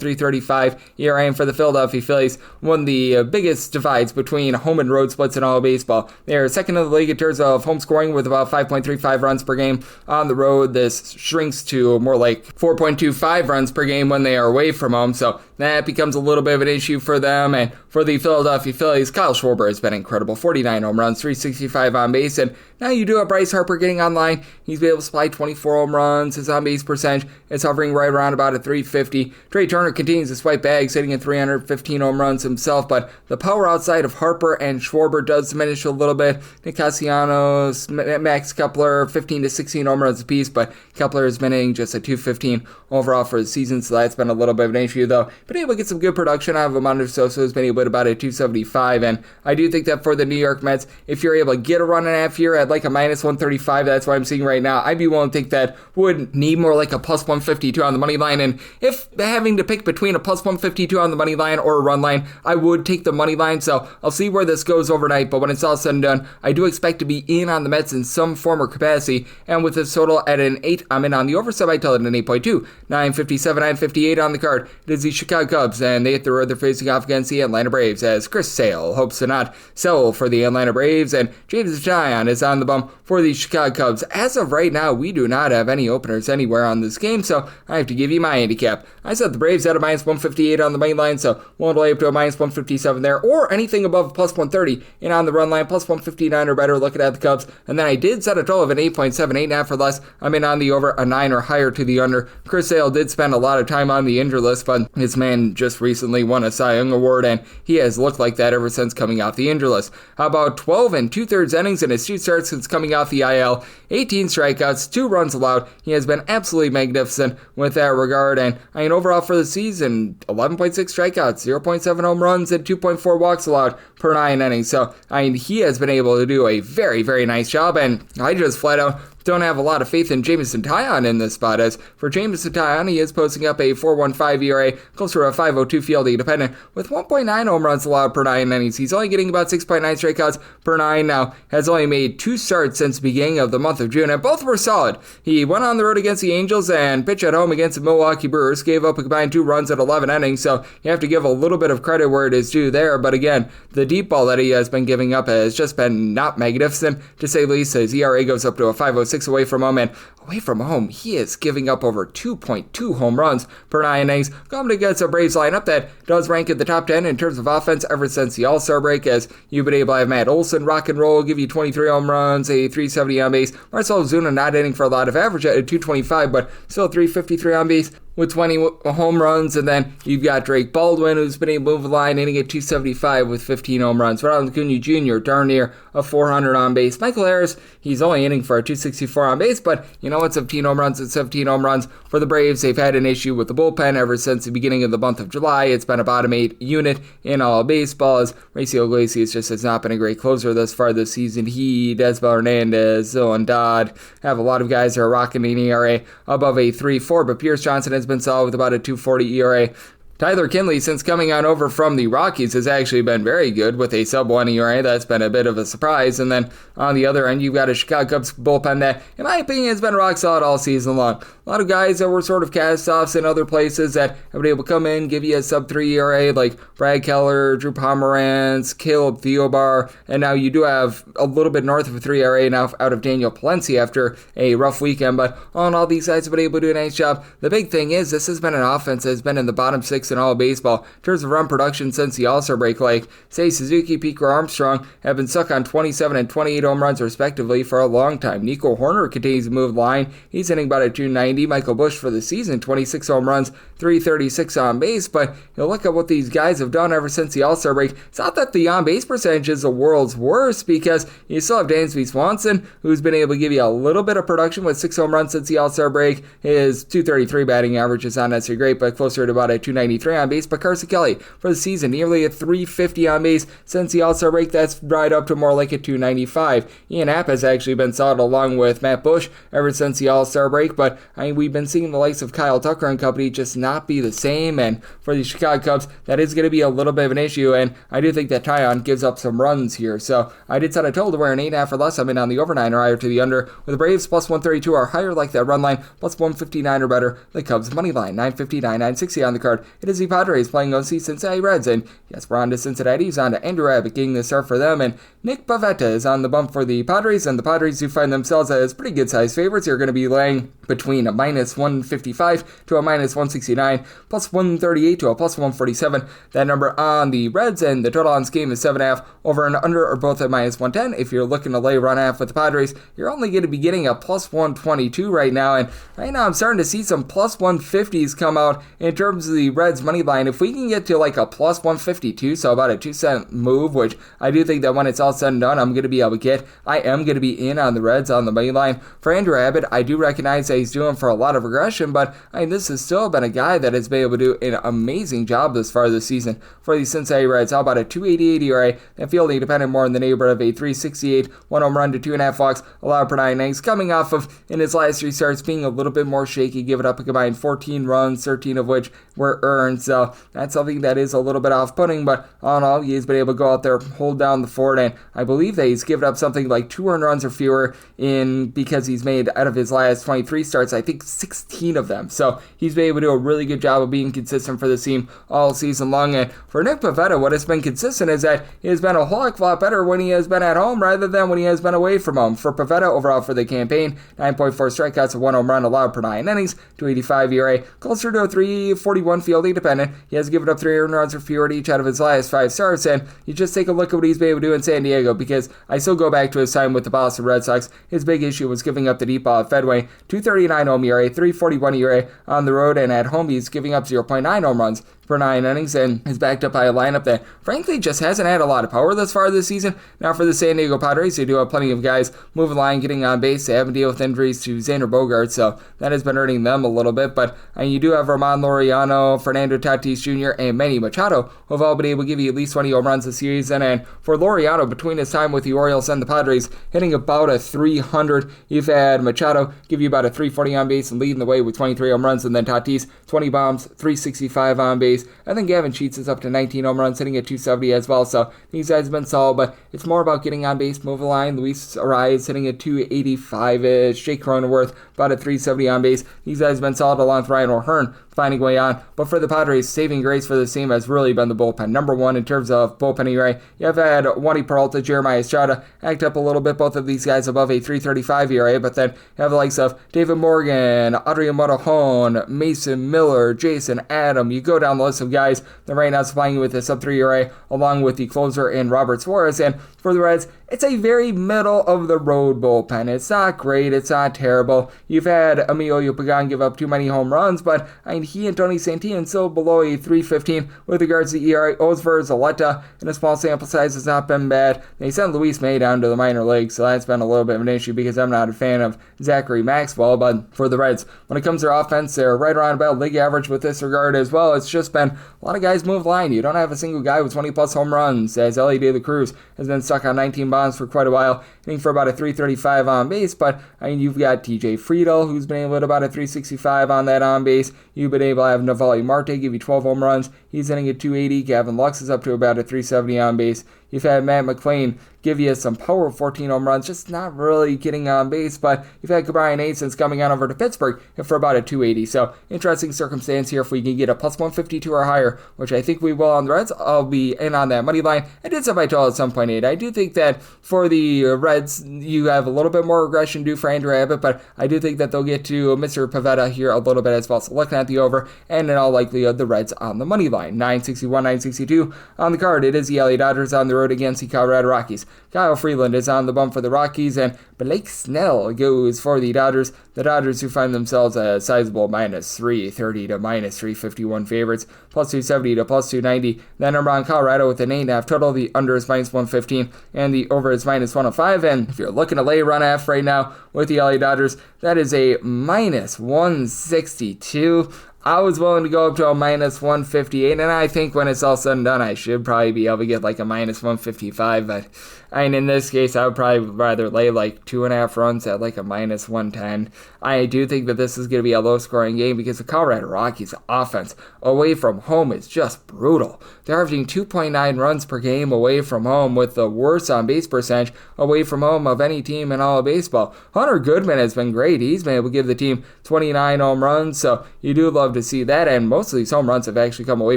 335 ERA. And for the Philadelphia Phillies, one of the biggest divides between home and road splits in all of baseball. They're second in the league in terms of home scoring with about 5.35 runs per game. On the road, this shrinks to more like 4.25 runs per game when they are away from home, so that becomes a little bit of an issue for them. And for the Philadelphia Phillies, Kyle Schwarber has been incredible. 49 home runs, 365 on base, and now you do have Bryce Harper getting online. He's been able to supply 24 home runs. His on-base percentage is hovering right around about a 350. Trey Turner continues to swipe bags, hitting at 315 home runs himself, but the power outside of Harper and Schwarber does diminish a little bit. Nick Castellanos, Max Kepler, 15 to 16 home runs apiece, but Kepler has been hitting just a 215 overall for the season, so that's been a little bit of an issue, though. Been able to get some good production out of Amadou Sosa, who's been able to hit about a 275, and I do think that for the New York Mets, if you're able to get a run and a half here at like a minus 135, that's what I'm seeing right now, I'd be willing to think that would need more like a plus 152 on the money line, and if having to pick between a plus 152 on the money line or a run line, I would take the money line, so I'll see where this goes overnight, but when it's all said and done, I do expect to be in on the Mets in some form or capacity, and with this total at an 8, I'm in on the over, so I tell it an 8.2. 9:57, 9:58 on the card. It is the Chicago Cubs, and they hit the road. They're facing off against the Atlanta Braves, as Chris Sale hopes to not sell for the Atlanta Braves, and James Taillon is on the bump for the Chicago Cubs. As of right now, we do not have any openers anywhere on this game, so I have to give you my handicap. I set the Braves at a minus 158 on the main line, so we'll lay up to a minus 157 there, or anything above plus 130, and on the run line, plus 159 or better, looking at the Cubs. And then I did set a total of an 8.78, not for less. I'm in on the over, a 9 or higher to the under. Chris Sale did spend a lot of time on the injury list, but his man just recently won a Cy Young Award, and he has looked like that ever since coming off the injury list. How about 12 2/3 innings in his 2 starts since coming off the IL, 18 strikeouts, 2 runs allowed. He has been absolutely magnificent with that regard, and I mean, overall for the season, 11.6 strikeouts, 0.7 home runs, and 2.4 walks allowed per 9 innings. So, I mean, he has been able to do a very, very nice job, and I just flat out don't have a lot of faith in Jameson Taillon in this spot, as for Jameson Taillon, he is posting up a 4.15 ERA, close to a 5.02 fielding dependent, with 1.9 home runs allowed per 9 innings. He's only getting about 6.9 strikeouts per 9 now, has only made 2 starts since the beginning of the month of June, and both were solid. He went on the road against the Angels and pitched at home against the Milwaukee Brewers, gave up a combined 2 runs at 11 innings, so you have to give a little bit of credit where it is due there, but again, the deep ball that he has been giving up has just been not magnificent, to say the least. His ERA goes up to a 5.06 away from home, and away from home, he is giving up over 2.2 home runs per 9 innings. Coming against a Braves lineup that does rank in the top 10 in terms of offense ever since the All-Star break, as you've been able to have Matt Olson rock and roll, give you 23 home runs, a 370 on base. Marcell Ozuna not hitting for a lot of average at a 225, but still 353 on base with 20 home runs, and then you've got Drake Baldwin, who's been able to move the line, hitting at 275 with 15 home runs. Ronald Acuna Jr., darn near a 400 on base. Michael Harris, he's only hitting for a 264 on base, but you know what, 17 home runs and 17 home runs for the Braves. They've had an issue with the bullpen ever since the beginning of the month of July. It's been a bottom 8 unit in all of baseball, as Raisel Iglesias just has not been a great closer thus far this season. He, Desmond Hernandez, Dylan Dodd have a lot of guys that are rocking an ERA above a 3.4, but Pierce Johnson has been solid with about a 2.40 ERA. Tyler Kinley, since coming on over from the Rockies, has actually been very good with a sub-1 ERA. That's been a bit of a surprise. And then on the other end, you've got a Chicago Cubs bullpen that, in my opinion, has been rock solid all season long. A lot of guys that were sort of cast-offs in other places that have been able to come in, give you a sub-3 ERA, like Brad Keller, Drew Pomeranz, Caleb Theobar, and now you do have a little bit north of a 3 ERA now out of Daniel Palencia after a rough weekend. But all in all, these guys have been able to do a nice job. The big thing is, this has been an offense that has been in the bottom 6 in all of baseball in terms of run production since the All-Star break. Like, say, Suzuki, Pico, Armstrong have been stuck on 27 and 28 home runs respectively for a long time. Nico Horner continues to move the line. He's hitting about a 290. Michael Busch for the season, 26 home runs, 336 on base. But you look at what these guys have done ever since the All-Star break. It's not that the on-base percentage is the world's worst, because you still have Dansby Swanson, who's been able to give you a little bit of production with 6 home runs since the All-Star break. His 233 batting average is not necessarily great, but closer to about a 293 on base. But Carson Kelly for the season, nearly a 350 on base since the All-Star break. That's right up to more like a 295. Ian Happ has actually been solid along with Matt Busch ever since the All-Star break, but I mean, we've been seeing the likes of Kyle Tucker and company just not be the same, and for the Chicago Cubs, that is going to be a little bit of an issue, and I do think that Taillon gives up some runs here. So I did set a total to where an 8.5 or less. I'm in on the over 9 or higher to the under, with the Braves plus 132 or higher, like that run line, plus 159 or better. The Cubs money line, 959, 960 on the card. It is the Padres playing OC Cincinnati Reds, and yes, we're on to Cincinnati. He's on to Andrew Abbott getting the start for them, and Nick Pivetta is on the bump for the Padres, and the Padres do find themselves as pretty good sized favorites. You're going to be laying between a minus 155 to a minus 169, plus 138 to a plus 147. That number on the Reds, and the total on this game is 7.5. Over and under are both at minus 110. If you're looking to lay run half with the Padres, you're only going to be getting a plus 122 right now, and right now I'm starting to see some plus 150s come out in terms of the Reds money line. If we can get to like a plus 152, so about a 2-cent move, which I do think that when it's all said and done, I'm going to be able to get. I am going to be in on the Reds on the money line. For Andrew Abbott, I do recognize that he's doing for a lot of regression, but I mean, this has still been a guy that has been able to do an amazing job this far this season for the Cincinnati Reds. How about a 288 ERA and fielding dependent more in the neighborhood of a 368, 1 home run to 2.5 walks allowed per 9 innings, coming off of, in his last 3 starts, being a little bit more shaky, giving up a combined 14 runs, 13 of which were return, so that's something that is a little bit off-putting, but all in all, he's been able to go out there, hold down the fort, and I believe that he's given up something like 2 earned runs or fewer because he's made, out of his last 23 starts, I think 16 of them, so he's been able to do a really good job of being consistent for the team all season long. And for Nick Pivetta, what has been consistent is that he has been a whole heck of a lot better when he has been at home rather than when he has been away from home. For Pivetta, overall for the campaign, 9.4 strikeouts, 1 home run allowed per 9 innings, 2.85 ERA, closer to a 3.41 fielding dependent. He has given up 3 earned runs or fewer at each out of his last 5 starts, and you just take a look at what he's been able to do in San Diego, because I still go back to his time with the Boston Red Sox. His big issue was giving up the deep ball at Fenway, 2.39 home ERA, 3.41 ERA on the road, and at home he's giving up 0.9 home runs per 9 innings, and is backed up by a lineup that frankly just hasn't had a lot of power thus far this season. Now for the San Diego Padres, they do have plenty of guys moving line, getting on base. They haven't dealt with injuries to Xander Bogaerts, so that has been hurting them a little bit, but you do have Ramon Laureano, Fernando Tatis Jr., and Manny Machado, who have all been able to give you at least 20 home runs this season. And for Laureano, between his time with the Orioles and the Padres, hitting about a 300, you've had Machado give you about a 340 on base and leading the way with 23 home runs, and then Tatis, 20 bombs, 365 on base. I think Gavin Sheets is up to 19 home runs, hitting at 270 as well, so these guys have been solid, but it's more about getting on base, move the line. Luis Arias hitting at 285-ish, Jake Cronenworth about a 370 on base. These guys have been solid along with Ryan O'Hearn finding a way on, but for the Padres, saving grace for this team has really been the bullpen. Number one in terms of bullpen ERA, you have had Wandy Peralta, Jeremiah Estrada act up a little bit, both of these guys above a 3.35 ERA, but then you have the likes of David Morgan, Adrian Morejon, Mason Miller, Jason Adam. You go down the list of guys that right now supplying you with a sub-3 ERA, along with the closer in Robert Suarez. And for the Reds, it's a very middle-of-the-road bullpen. It's not great. It's not terrible. You've had Emilio Pagan give up too many home runs, but he and Tony Santillan still below a 3.15 with regards to the ERA. Osver Zaleta, in a small sample size, has not been bad. They sent Luis May down to the minor leagues, so that's been a little bit of an issue because I'm not a fan of Zachary Maxwell. But for the Reds, when it comes to their offense, they're right around about league average with this regard as well. It's just been a lot of guys move line. You don't have a single guy with 20-plus home runs, as Ellie De La Cruz has been stuck on 19 bombs for quite a while, hitting for about a 335 on base. But you've got TJ Friedel, who's been able to about a 365 on that on base. You've been able to have Navali Marte give you 12 home runs. He's hitting at 280. Gavin Lux is up to about a 370 on base. You've had Matt McClain give you some power, 14 home runs, just not really getting on base. But you've had Brian Aitons coming on over to Pittsburgh for about a 280. So interesting circumstance here if we can get a plus 152 or higher, which I think we will on the Reds. I'll be in on that money line. I did some by total at some point 8. I do think that for the Reds, you have a little bit more regression due for Andrew Abbott, but I do think that they'll get to Mr. Pivetta here a little bit as well. So looking at the over, and in all likelihood, the Reds on the money line. 961, 962 on the card. It is the LA Dodgers on the road against the Colorado Rockies. Kyle Freeland is on the bump for the Rockies, and Blake Snell goes for the Dodgers. The Dodgers, who find themselves a sizable minus 330 to minus 351 favorites, plus 270 to plus 290. Then number on Colorado with an 8.5 total. The under is minus 115, and the over is minus 105. And if you're looking to lay a run half right now with the LA Dodgers, that is a minus 162. I was willing to go up to a minus 158, and I think when it's all said and done, I should probably be able to get like a minus 155, but in this case, I would probably rather lay like 2.5 runs at like a minus 110. I do think that this is going to be a low-scoring game because the Colorado Rockies offense away from home is just brutal. They're averaging 2.9 runs per game away from home, with the worst on-base percentage away from home of any team in all of baseball. Hunter Goodman has been great. He's been able to give the team 29 home runs, so you do love to see that, and most of these home runs have actually come away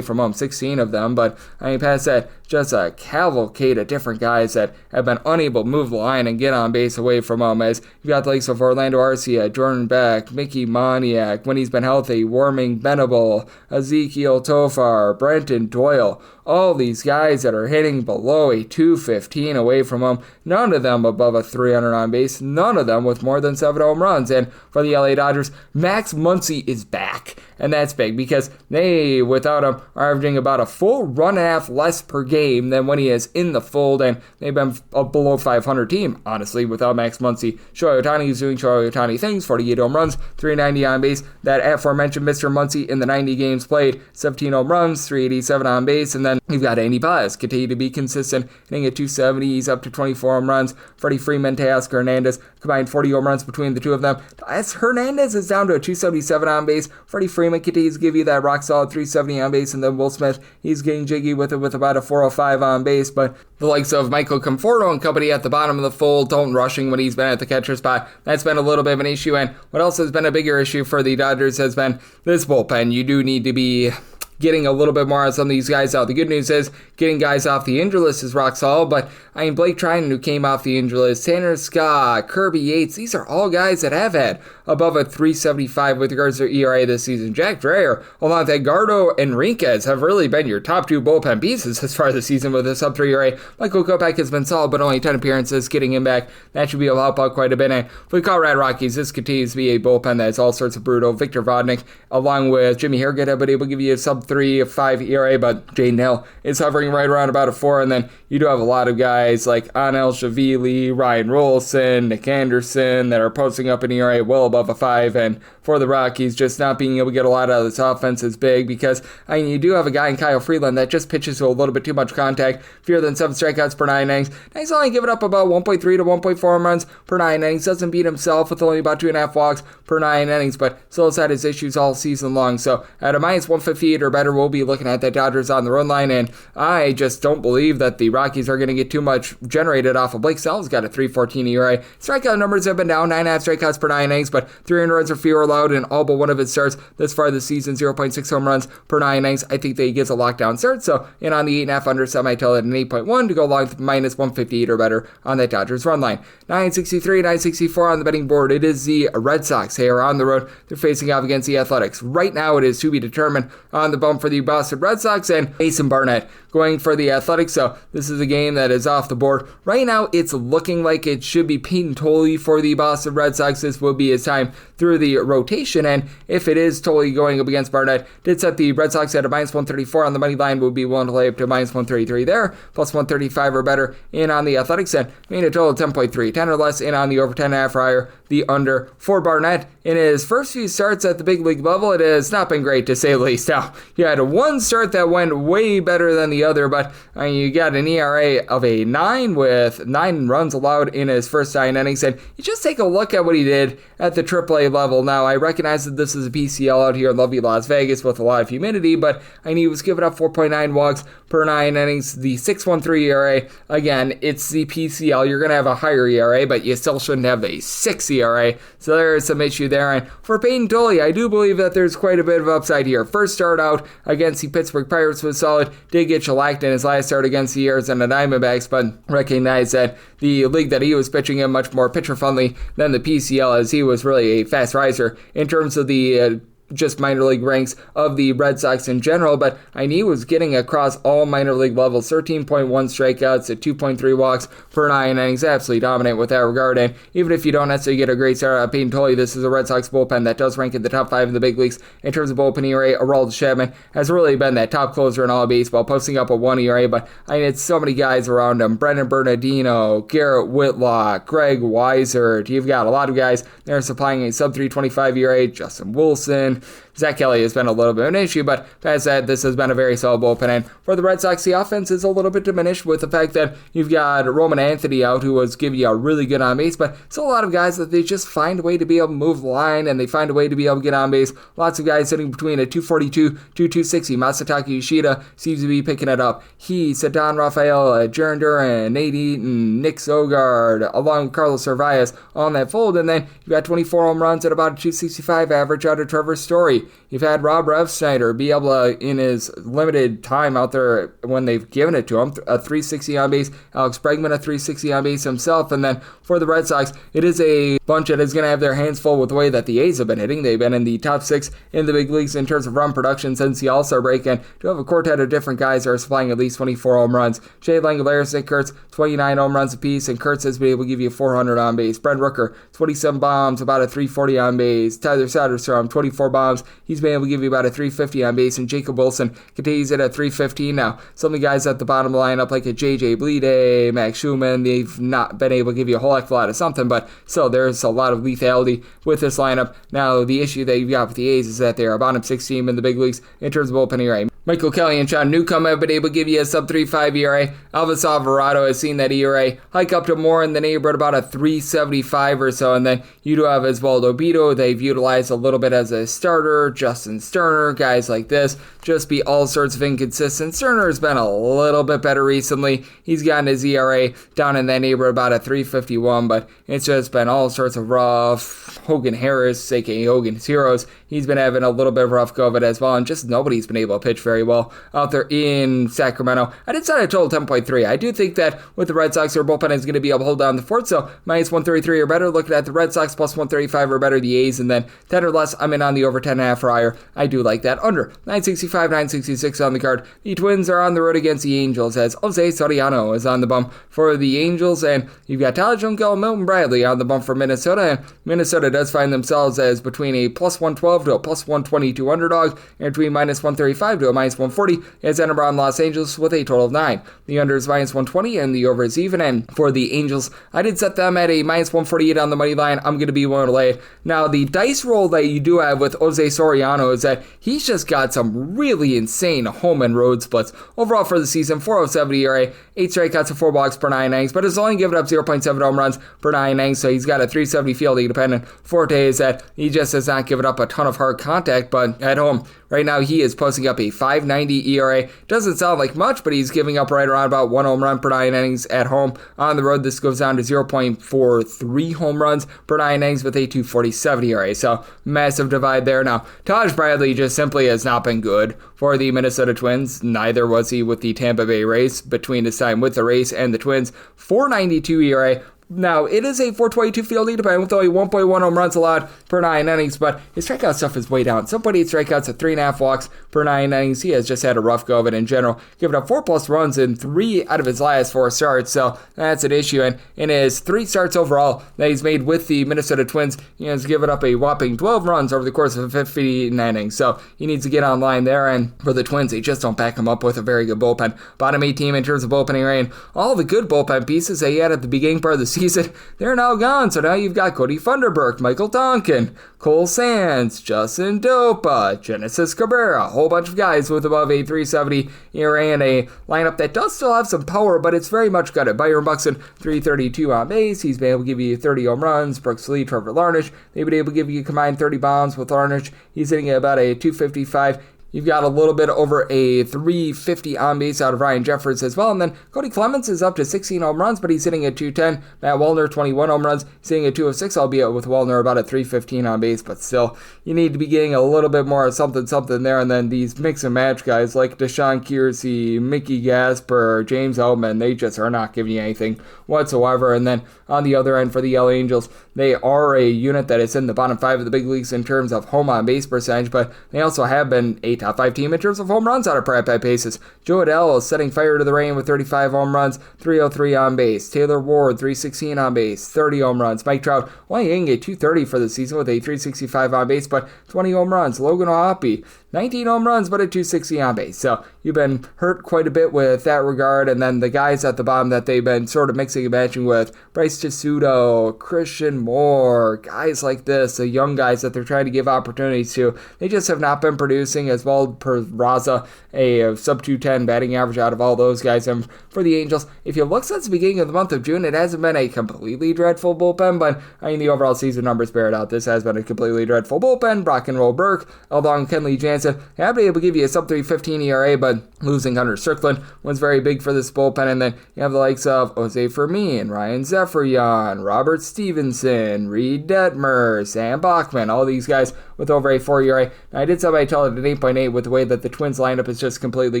from home, 16 of them, but past that, just a cavalcade of different guys that have been unable to move the line and get on base away from home, as you've got the likes of Orlando Arcia, Jordan Beck, Mickey Moniak, when he's been healthy, Warming Venable, Ezekiel Tofar, Brenton Doyle, all these guys that are hitting below a 215 away from home, none of them above a 300 on base, none of them with more than 7 home runs. And for the LA Dodgers, Max Muncy is back, and that's big because they, without him, are averaging about a full run and a half less per game game than when he is in the fold, and they've been a below 500 team, honestly, without Max Muncy. Shohei Ohtani is doing Shohei Ohtani things, 48 home runs, 390 on base. That aforementioned Mr. Muncy in the 90 games played, 17 home runs, 387 on base, and then you've got Andy Paz, continue to be consistent, hitting at 270, he's up to 24 home runs. Freddie Freeman, Teoscar Hernandez, combined 40 home runs between the two of them. As Hernandez is down to a 277 on base, Freddie Freeman continues to give you that rock solid 370 on base, and then Will Smith, he's getting jiggy with it with about a 405 on base, but the likes of Michael Conforto and company at the bottom of the fold, Dalton Rushing when he's been at the catcher spot, that's been a little bit of an issue, and what else has been a bigger issue for the Dodgers has been this bullpen. You do need to be getting a little bit more on some of these guys out. The good news is getting guys off the injury list is rock solid, but I mean, Blake Trinan, who came off the injury list, Tanner Scott, Kirby Yates, these are all guys that have had above a 375 with regards to their ERA this season. Jack Dreyer, along with Edgardo Enriquez, have really been your top two bullpen pieces as far as the season with a sub-3 ERA. Michael Kopech has been solid, but only 10 appearances, getting him back. That should be a help out quite a bit. And for the Colorado Rockies, this continues to be a bullpen that is all sorts of brutal. Victor Vodnik, along with Jimmy Harrigan, have been able to give you a sub-3 of 5 ERA, but Jaden Hill is hovering right around about a 4, and then you do have a lot of guys like Anel Shavili, Ryan Rolson, Nick Anderson that are posting up an ERA well above a 5, and for the Rockies, just not being able to get a lot out of this offense is big because, I mean, you do have a guy in Kyle Freeland that just pitches to a little bit too much contact, fewer than 7 strikeouts per 9 innings. Now he's only giving up about 1.3 to 1.4 home runs per 9 innings, doesn't beat himself with only about 2.5 walks per 9 innings, but still has had his issues all season long. So at a minus 158 or better, we'll be looking at the Dodgers on the run line, and I just don't believe that the Rockies are going to get too much generated off of Blake Snell's got a 3.14 ERA. Strikeout numbers have been down, 9.5 strikeouts per 9 innings, but 300 runs or fewer allowed in all but one of his starts this far this season, 0.6 home runs per 9 innings. I think that he gets a lockdown start, so in on the 8.5 under semi-tail at an 8.1 to go along with minus 158 or better on that Dodgers run line. 963, 964 on the betting board. It is the Red Sox. They are on the road. They're facing off against the Athletics. Right now, it is to be determined on the bump for the Boston Red Sox and Mason Barnett going for the Athletics. So this is a game that is off the board. Right now, it's looking like it should be Peyton Tolley for the Boston Red Sox. This will be his time through the rotation, and if it is Tolley going up against Barnett, did set the Red Sox at a minus 134 on the money line, would be willing to lay up to minus 133 there, plus 135 or better in on the Athletics, and made a total of 10.3, 10 or less in on the over 10.5 or higher, the under for Barnett. In his first few starts at the big league level, it has not been great, to say the least. Now, you had one start that went way better than the other, but you got an ERA of a 9 with 9 runs allowed in his first 9 innings, and you just take a look at what he did at the AAA level. Now, I recognize that this is a PCL out here in lovely Las Vegas with a lot of humidity, but he was giving up 4.9 walks per 9 innings, the 6.13 ERA. Again, it's the PCL. You're going to have a higher ERA, but you still shouldn't have a 6 ERA, so there is some issue there. And for Peyton Tolley, I do believe that there's quite a bit of upside here. First start out against the Pittsburgh Pirates was solid, did get shellacked in his last start against the Arizona Diamondbacks, but recognize that the league that he was pitching in much more pitcher-friendly than the PCL, as he was really a fast riser in terms of the just minor league ranks of the Red Sox in general, but he was getting across all minor league levels, 13.1 strikeouts at 2.3 walks per 9 innings, absolutely dominant with that regard. And even if you don't necessarily get a great start out of Peyton Tolley, this is a Red Sox bullpen that does rank in the top 5 in the big leagues in terms of bullpen ERA. Aroldis Chapman has really been that top closer in all of baseball, posting up a 1 ERA, but it's so many guys around him. Brendan Bernardino, Garrett Whitlock, Greg Weisert. You've got a lot of guys there supplying a sub 3.25 ERA. Justin Wilson, Zach Kelly has been a little bit of an issue, but as said, this has been a very solid bullpen. And for the Red Sox, the offense is a little bit diminished with the fact that you've got Roman Anthony out, who was giving you a really good on base, but still a lot of guys that they just find a way to be able to move the line, and they find a way to be able to get on base. Lots of guys sitting between a 242 to 260. Masataka Yoshida seems to be picking it up. He, Ceddanne Rafael, Jaron Duran, Nate Eaton, Nick Sogard, along with Carlos Cervantes on that fold, and then you've got 24 home runs at about a 265 average out of Trevor Story. You've had Rob Refsnyder be able to, in his limited time out there when they've given it to him, a 360 on base. Alex Bregman, a 360 on base himself. And then for the Red Sox, it is a bunch that is going to have their hands full with the way that the A's have been hitting. They've been in the top 6 in the big leagues in terms of run production since the All-Star break, and to have a quartet of different guys that are supplying at least 24 home runs. Shea Langolaris, Nick Kurtz, 29 home runs apiece, and Kurtz has been able to give you 400 on base. Brent Rooker, 27 bombs, about a 340 on base. Tyler Soderstrom, 24 bombs, He's been able to give you about a 350 on base, and Jacob Wilson continues it at 315 now. Some of the guys at the bottom of the lineup, like a JJ Bleday, Max Schumann, they've not been able to give you a whole heck of a lot of something, but still, there's a lot of lethality with this lineup. Now, the issue that you've got with the A's is that they're a bottom 6 team in the big leagues in terms of bullpen ERA. Michael Kelly and Sean Newcomb have been able to give you a sub 3.5 ERA. Elvis Alvarado has seen that ERA hike up to more in the neighborhood, about a 3.75 or so. And then you do have Osvaldo Bido. They've utilized a little bit as a starter. Justin Sterner, guys like this, just be all sorts of inconsistent. Sterner has been a little bit better recently. He's gotten his ERA down in that neighborhood, about a 3.51, but it's just been all sorts of rough. Hogan Harris, aka Hogan's Heroes, he's been having a little bit of rough go of it as well, and just nobody's been able to pitch very well out there in Sacramento. I did set a total 10.3. I do think that with the Red Sox, their bullpen is going to be able to hold down the fort, so minus 133 or better. Looking at the Red Sox, plus 135 or better, the A's, and then 10 or less, I'm in on the over 10.5 or higher. I do like that. Under 965, 966 on the card. The Twins are on the road against the Angels, as Jose Soriano is on the bump for the Angels, and you've got Tyler Junkel and Milton Bradley on the bump for Minnesota, and Minnesota does find themselves as between a plus 112 to a plus 122 underdog, and between minus 135 to a minus 140 as enter on Los Angeles with a total of 9. The under is minus 120 and the over is even, and for the Angels, I did set them at a minus 148 on the money line. I'm going to be willing to lay it. Now, the dice roll that you do have with Jose Soriano is that he's just got some really insane home and road splits. Overall for the season, 4.07 ERA, 8 strikeouts and 4 walks per 9 innings, but has only given up 0.7 home runs per 9 innings, so he's got a 370 fielding dependent forte is that he just has not given up a ton of hard contact, but at home, right now he is posting up a 5.90 ERA. Doesn't sound like much, but he's giving up right around about 1 home run per 9 innings at home. On the road, this goes down to 0.43 home runs per 9 innings with a 2.47 ERA, so massive divide there. Now, Taj Bradley just simply has not been good for the Minnesota Twins. Neither was he with the Tampa Bay Rays between his time with the Rays and the Twins. 4.92 ERA. Now, it is a 4.22 fielding dependent with only 1.1 home runs allowed per 9 innings, but his strikeout stuff is way down. 7.8 strikeouts at 3.5 walks per 9 innings. He has just had a rough go of it in general, giving up 4+ runs in 3 out of his last 4 starts, so that's an issue. And in his 3 starts overall that he's made with the Minnesota Twins, he has given up a whopping 12 runs over the course of 15 innings, so he needs to get online there. And for the Twins, they just don't back him up with a very good bullpen. Bottom 8 team in terms of bullpen ERA, and all the good bullpen pieces that he had at the beginning part of the season, they're now gone. So now you've got Cody Funderburk, Michael Tonkin, Cole Sands, Justin Dopa, Genesis Cabrera, a whole bunch of guys with above a 370 ERA and a lineup that does still have some power, but it's very much got it. Byron Buxton, 332 on base. He's been able to give you 30 home runs. Brooks Lee, Trevor Larnach, they've been able to give you combined 30 bombs with Larnach. He's hitting at about a 255. You've got a little bit over a 350 on base out of Ryan Jeffers as well. And then Cody Clemens is up to 16 home runs, but he's hitting at 210. Matt Wallner, 21 home runs. He's hitting at 206, albeit with Wallner about a 315 on base. But still, you need to be getting a little bit more of something there. And then these mix and match guys like Deshaun Kiersey, Mickey Gasper, James Outman, they just are not giving you anything whatsoever. And then on the other end for the LA Angels, they are a unit that is in the bottom 5 of the big leagues in terms of home on base percentage, but they also have been a top 5 team in terms of home runs out of prep bases. Joe Adell is setting fire to the rain with 35 home runs, 303 on base. Taylor Ward, 316 on base, 30 home runs. Mike Trout only hitting a 230 for the season with a 365 on base, but 20 home runs. Logan O'Hoppe, 19 home runs, but a 260 on base. So you've been hurt quite a bit with that regard. And then the guys at the bottom that they've been sort of mixing and matching with, Bryce Tesudo, Christian Moore, guys like this, the young guys that they're trying to give opportunities to, they just have not been producing as well. Per Raza, a sub 210 batting average out of all those guys. And for the Angels, if you look since the beginning of the month of June, it hasn't been a completely dreadful bullpen, but I mean the overall season numbers bear it out. This has been a completely dreadful bullpen. Brock and Roll Burke, along Kenley Jansen, have been able to give you a sub 315 ERA, but losing Hunter Strickland was very big for this bullpen. And then you have the likes of Jose Fermin, Ryan Zephyrian, Robert Stevenson, Reed Detmer, Sam Bachman, all these guys with over a 4 ERA. Now, I did somebody tell it at 8.8 with the way that the Twins lineup is just completely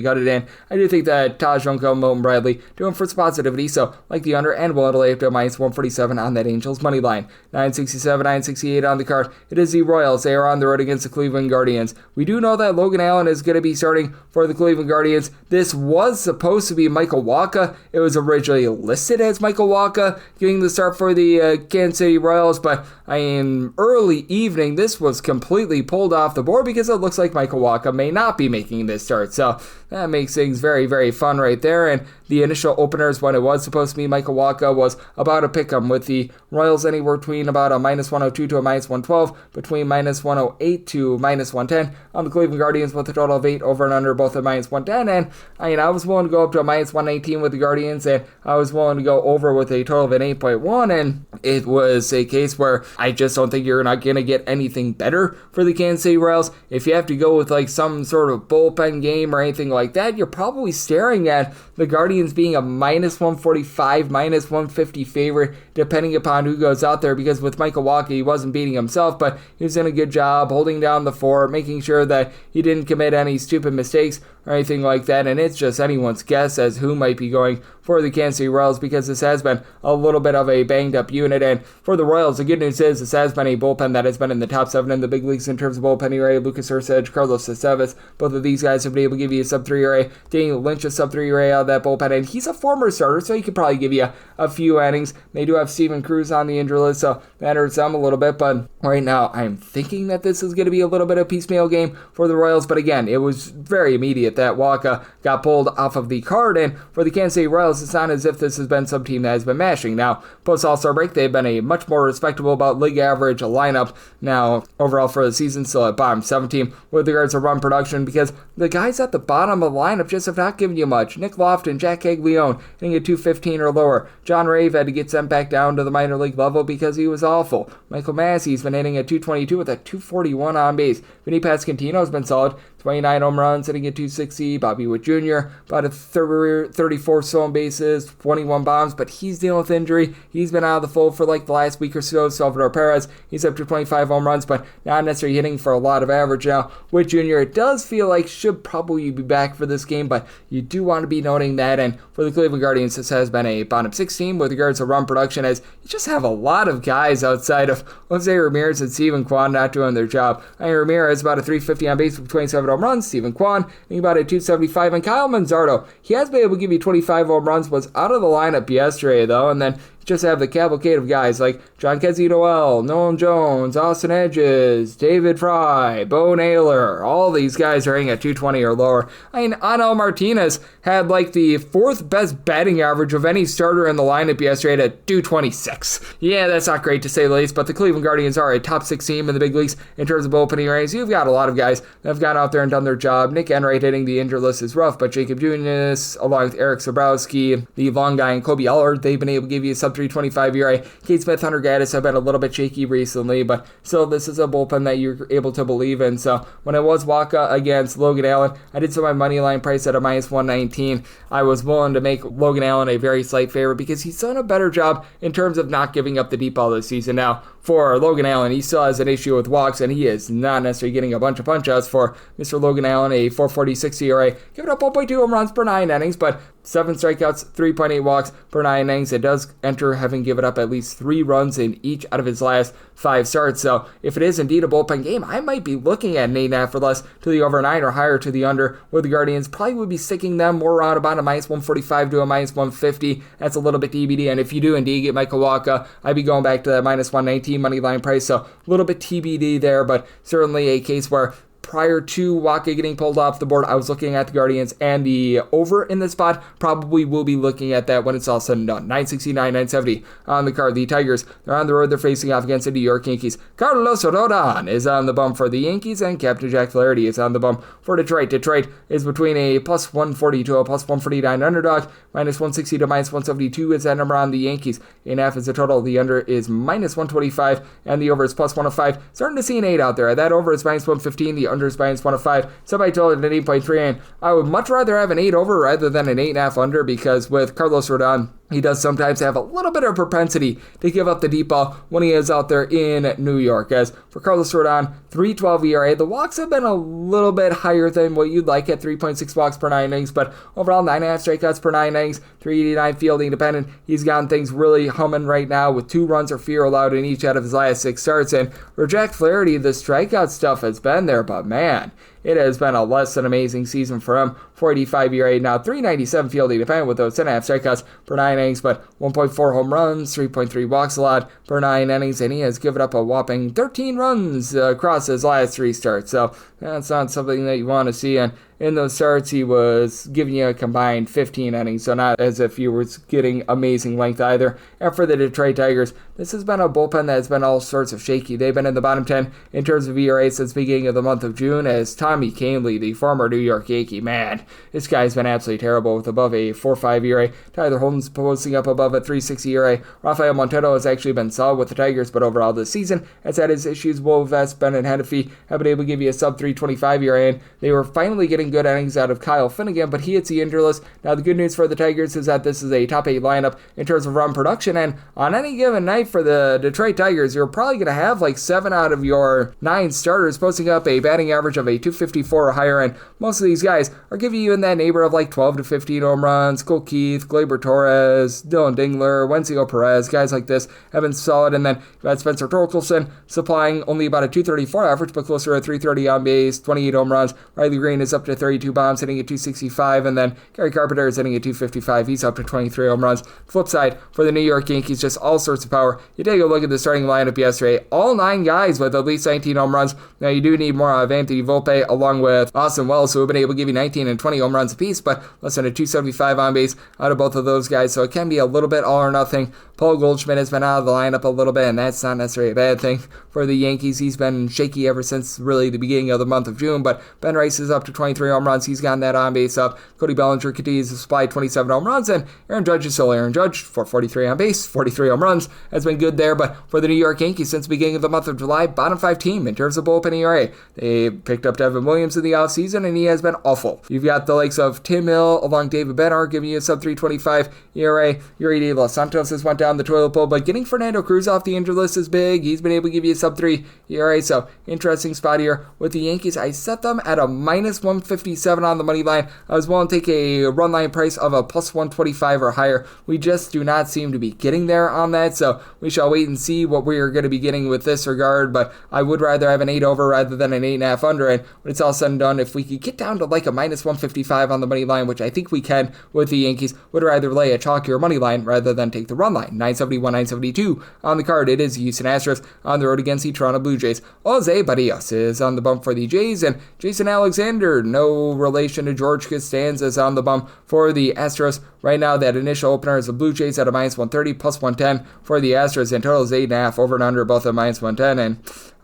gutted in. I do think that Taj Junko, Milton Bradley doing for some positivity, so like the under and willing to lay up to minus 147 on that Angels money line. 967, 968 on the card. It is the Royals. They are on the road against the Cleveland Guardians. We do know that Logan Allen is going to be starting for the Cleveland Guardians. This was supposed to be Michael Wacha. It was originally listed as Michael Wacha getting the start for the Kansas City Royals, but in early evening, this was completely completely pulled off the board because it looks like Michael Wacha may not be making this start. So that makes things very, very fun right there. And the initial openers when it was supposed to be Michael Wacha was about a pick 'em, with the Royals anywhere between about a -102 to a -112, between -108 to -110. On the Cleveland Guardians with a total of 8 over and under, both at -110. And I was willing to go up to a -119 with the Guardians, and I was willing to go over with a total of an 8.1. And it was a case where I just don't think you're not going to get anything better for the Kansas City Royals. If you have to go with like some sort of bullpen game or anything like that, you're probably staring at the Guardians being a -145, -150 favorite, depending upon who goes out there, because with Michael Wacha, he wasn't beating himself, but he was doing a good job holding down the fort, making sure that he didn't commit any stupid mistakes or anything like that. And it's just anyone's guess as who might be going for the Kansas City Royals, because this has been a little bit of a banged up unit. And for the Royals, the good news is this has been a bullpen that has been in the top 7 in the big leagues in terms of bullpen ERA. Lucas Ursedge, Carlos Estevez, both of these guys have been able to give you a sub-3 ERA. Daniel Lynch a sub-3 ERA out of that bullpen, and he's a former starter, so he could probably give you a few innings. They do have Steven Cruz on the injury list, so that hurts them a little bit. But right now, I'm thinking that this is going to be a little bit of a piecemeal game for the Royals. But again, it was very immediate that Wacha got pulled off of the card, and for the Kansas City Royals, it's not as if this has been some team that has been mashing. Now, post All-Star break, they've been a much more respectable, about league average lineup now overall for the season, still at bottom 7 team with regards to run production, because the guys at the bottom of the lineup just have not given you much. Nick Lofton, Jack Caglione hitting a 215 or lower. John Rave had to get sent back down to the minor league level because he was awful. Michael Massey's been hitting at 222 with a 241 on base. Vinny Pasquantino's been solid, 29 home runs, hitting at 260. Bobby Witt Jr., about a 34 stolen bases, 21 bombs, but he's dealing with injury. He's been out of the fold for like the last week or so. Salvador Perez, he's up to 25 home runs, but not necessarily hitting for a lot of average now. Witt Jr., it does feel like should probably be back for this game, but you do want to be noting that. And for the Cleveland Guardians, this has been a bottom 6 team with regards to run production, as you just have a lot of guys outside of Jose Ramirez and Steven Kwan not doing their job. Ramirez about a 350 on base with 27 home runs. Steven Kwan hitting about a 275, and Kyle Manzardo, he has been able to give you 25 home runs, was out of the lineup yesterday though, and then just have the cavalcade of guys like John Kessie Noel, Nolan Jones, Austin Hedges, David Fry, Bo Naylor. All these guys are hitting at 220 or lower. Anel Martinez had like the 4th best batting average of any starter in the lineup yesterday at 226. Yeah, that's not great to say the least, but the Cleveland Guardians are a top 6 team in the big leagues in terms of bullpen ERAs. You've got a lot of guys that have gone out there and done their job. Nick Enright hitting the injured list is rough, but Jacob Junis, along with Eric Sobrowski, the long guy, and Kobe Allard, they've been able to give you sub 325 ERA. Kate Smith, Hunter Gaddis have been a little bit shaky recently, but still, this is a bullpen that you're able to believe in. So when it was Wacha against Logan Allen, I did set my money line price at a -119. I was willing to make Logan Allen a very slight favorite because he's done a better job in terms of not giving up the deep ball this season. Now, for Logan Allen, he still has an issue with walks, and he is not necessarily getting a bunch of punch-outs. For Mr. Logan Allen, a 4.46 ERA, giving up 1.2 home runs per 9 innings, but 7 strikeouts, 3.8 walks per 9 innings. It does enter having given up at least 3 runs in each out of his last 5 starts. So if it is indeed a bullpen game, I might be looking at an 8.5 or less to the over 9 or higher to the under, where the Guardians probably would be sticking them more around about a -145 to a -150. That's a little bit TBD. And if you do indeed get Michael Wacha, I'd be going back to that -119 money line price. So a little bit TBD there, but certainly a case where prior to Wacha getting pulled off the board, I was looking at the Guardians, and the over in this spot probably will be looking at that when it's all said and done. 969, 970 on the card. The Tigers, they're on the road. They're facing off against the New York Yankees. Carlos Rodon is on the bump for the Yankees, and Captain Jack Flaherty is on the bump for Detroit. Detroit is between a +140 to a +149 underdog. -160 to -172 is that number on the Yankees. 8.5 is the total. The under is -125, and the over is +105. Starting to see an 8 out there. That over is -115. The under is -105. Somebody told it at 8.3, and I would much rather have an 8 over rather than an 8.5 under, because with Carlos Rodon, he does sometimes have a little bit of propensity to give up the deep ball when he is out there in New York. As for Carlos Rodon, 3.12 ERA. The walks have been a little bit higher than what you'd like at 3.6 walks per 9 innings, but overall 9.5 strikeouts per 9 innings, 389 fielding dependent. He's gotten things really humming right now with 2 runs or fewer allowed in each out of his last 6 starts. And for Jack Flaherty, the strikeout stuff has been there, but man, it has been a less than amazing season for him. 4.85 ERA, now 3.97 fielding dependent with those 10.5 strikeouts per 9 innings, but 1.4 home runs, 3.3 walks allowed per 9 innings, and he has given up a whopping 13 runs across his last 3 starts. So that's not something that you want to see. And in those starts, he was giving you a combined 15 innings, so not as if he was getting amazing length either. And for the Detroit Tigers, this has been a bullpen that's been all sorts of shaky. They've been in the bottom 10 in terms of ERA since the beginning of the month of June, as Tommy Kahnle, the former New York Yankee, man, this guy's been absolutely terrible with above a 4.5 ERA. Tyler Holmes posting up above a 3.60 ERA. Rafael Montero has actually been solid with the Tigers, but overall this season has had his issues. Will Vest, Ben, and Hennepy have been able to give you a sub 3.25 ERA, and they were finally getting good innings out of Kyle Finnegan, but he hits the injured list. Now the good news for the Tigers is that this is a top 8 lineup in terms of run production, and on any given night for the Detroit Tigers, you're probably going to have like 7 out of your 9 starters posting up a batting average of a 254 or higher, and most of these guys are giving you in that neighborhood of like 12 to 15 home runs. Cole Keith, Gleyber Torres, Dylan Dingler, Wencio Perez, guys like this have been solid, and then you've got Spencer Torkelson supplying only about a 234 average, but closer to 330 on base, 28 home runs. Riley Green is up to 32 bombs, hitting at 265, and then Gary Carpenter is hitting at 255. He's up to 23 home runs. Flip side, for the New York Yankees, just all sorts of power. You take a look at the starting lineup yesterday, all 9 guys with at least 19 home runs. Now you do need more of Anthony Volpe along with Austin Wells, who have been able to give you 19 and 20 home runs apiece, but less than a 275 on base out of both of those guys, so it can be a little bit all or nothing. Paul Goldschmidt has been out of the lineup a little bit, and that's not necessarily a bad thing for the Yankees. He's been shaky ever since really the beginning of the month of June, but Ben Rice is up to 23 home runs. He's gotten that on base up. Cody Bellinger continues to supply 27 home runs, and Aaron Judge is still Aaron Judge for 43 on base, 43 home runs. Has been good there, but for the New York Yankees since the beginning of the month of July, bottom 5 team in terms of bullpen ERA. They picked up Devin Williams in the offseason, and he has been awful. You've got the likes of Tim Hill along David Bednar giving you a sub 325 ERA. Yuri De Los Santos has went down the toilet bowl, but getting Fernando Cruz off the injured list is big. He's been able to give you a sub 3 ERA, so interesting spot here with the Yankees. I set them at a minus 157 on the money line. I was willing to take a run line price of a plus 125 or higher. We just do not seem to be getting there on that, so we shall wait and see what we are going to be getting with this regard, but I would rather have an 8 over rather than an 8.5 under, and when it's all said and done, if we could get down to like a minus 155 on the money line, which I think we can with the Yankees, would rather lay a chalkier money line rather than take the run line. 971, 972 on the card. It is Houston Astros on the road against the Toronto Blue Jays. Jose Barrios is on the bump for the Jays, and Jason Alexander, no relation to George Costanza, is on the bump for the Astros. Right now, that initial opener is the Blue Jays at a minus 130, plus 110 for the Astros, and total is 8.5, over and under both at minus 110, and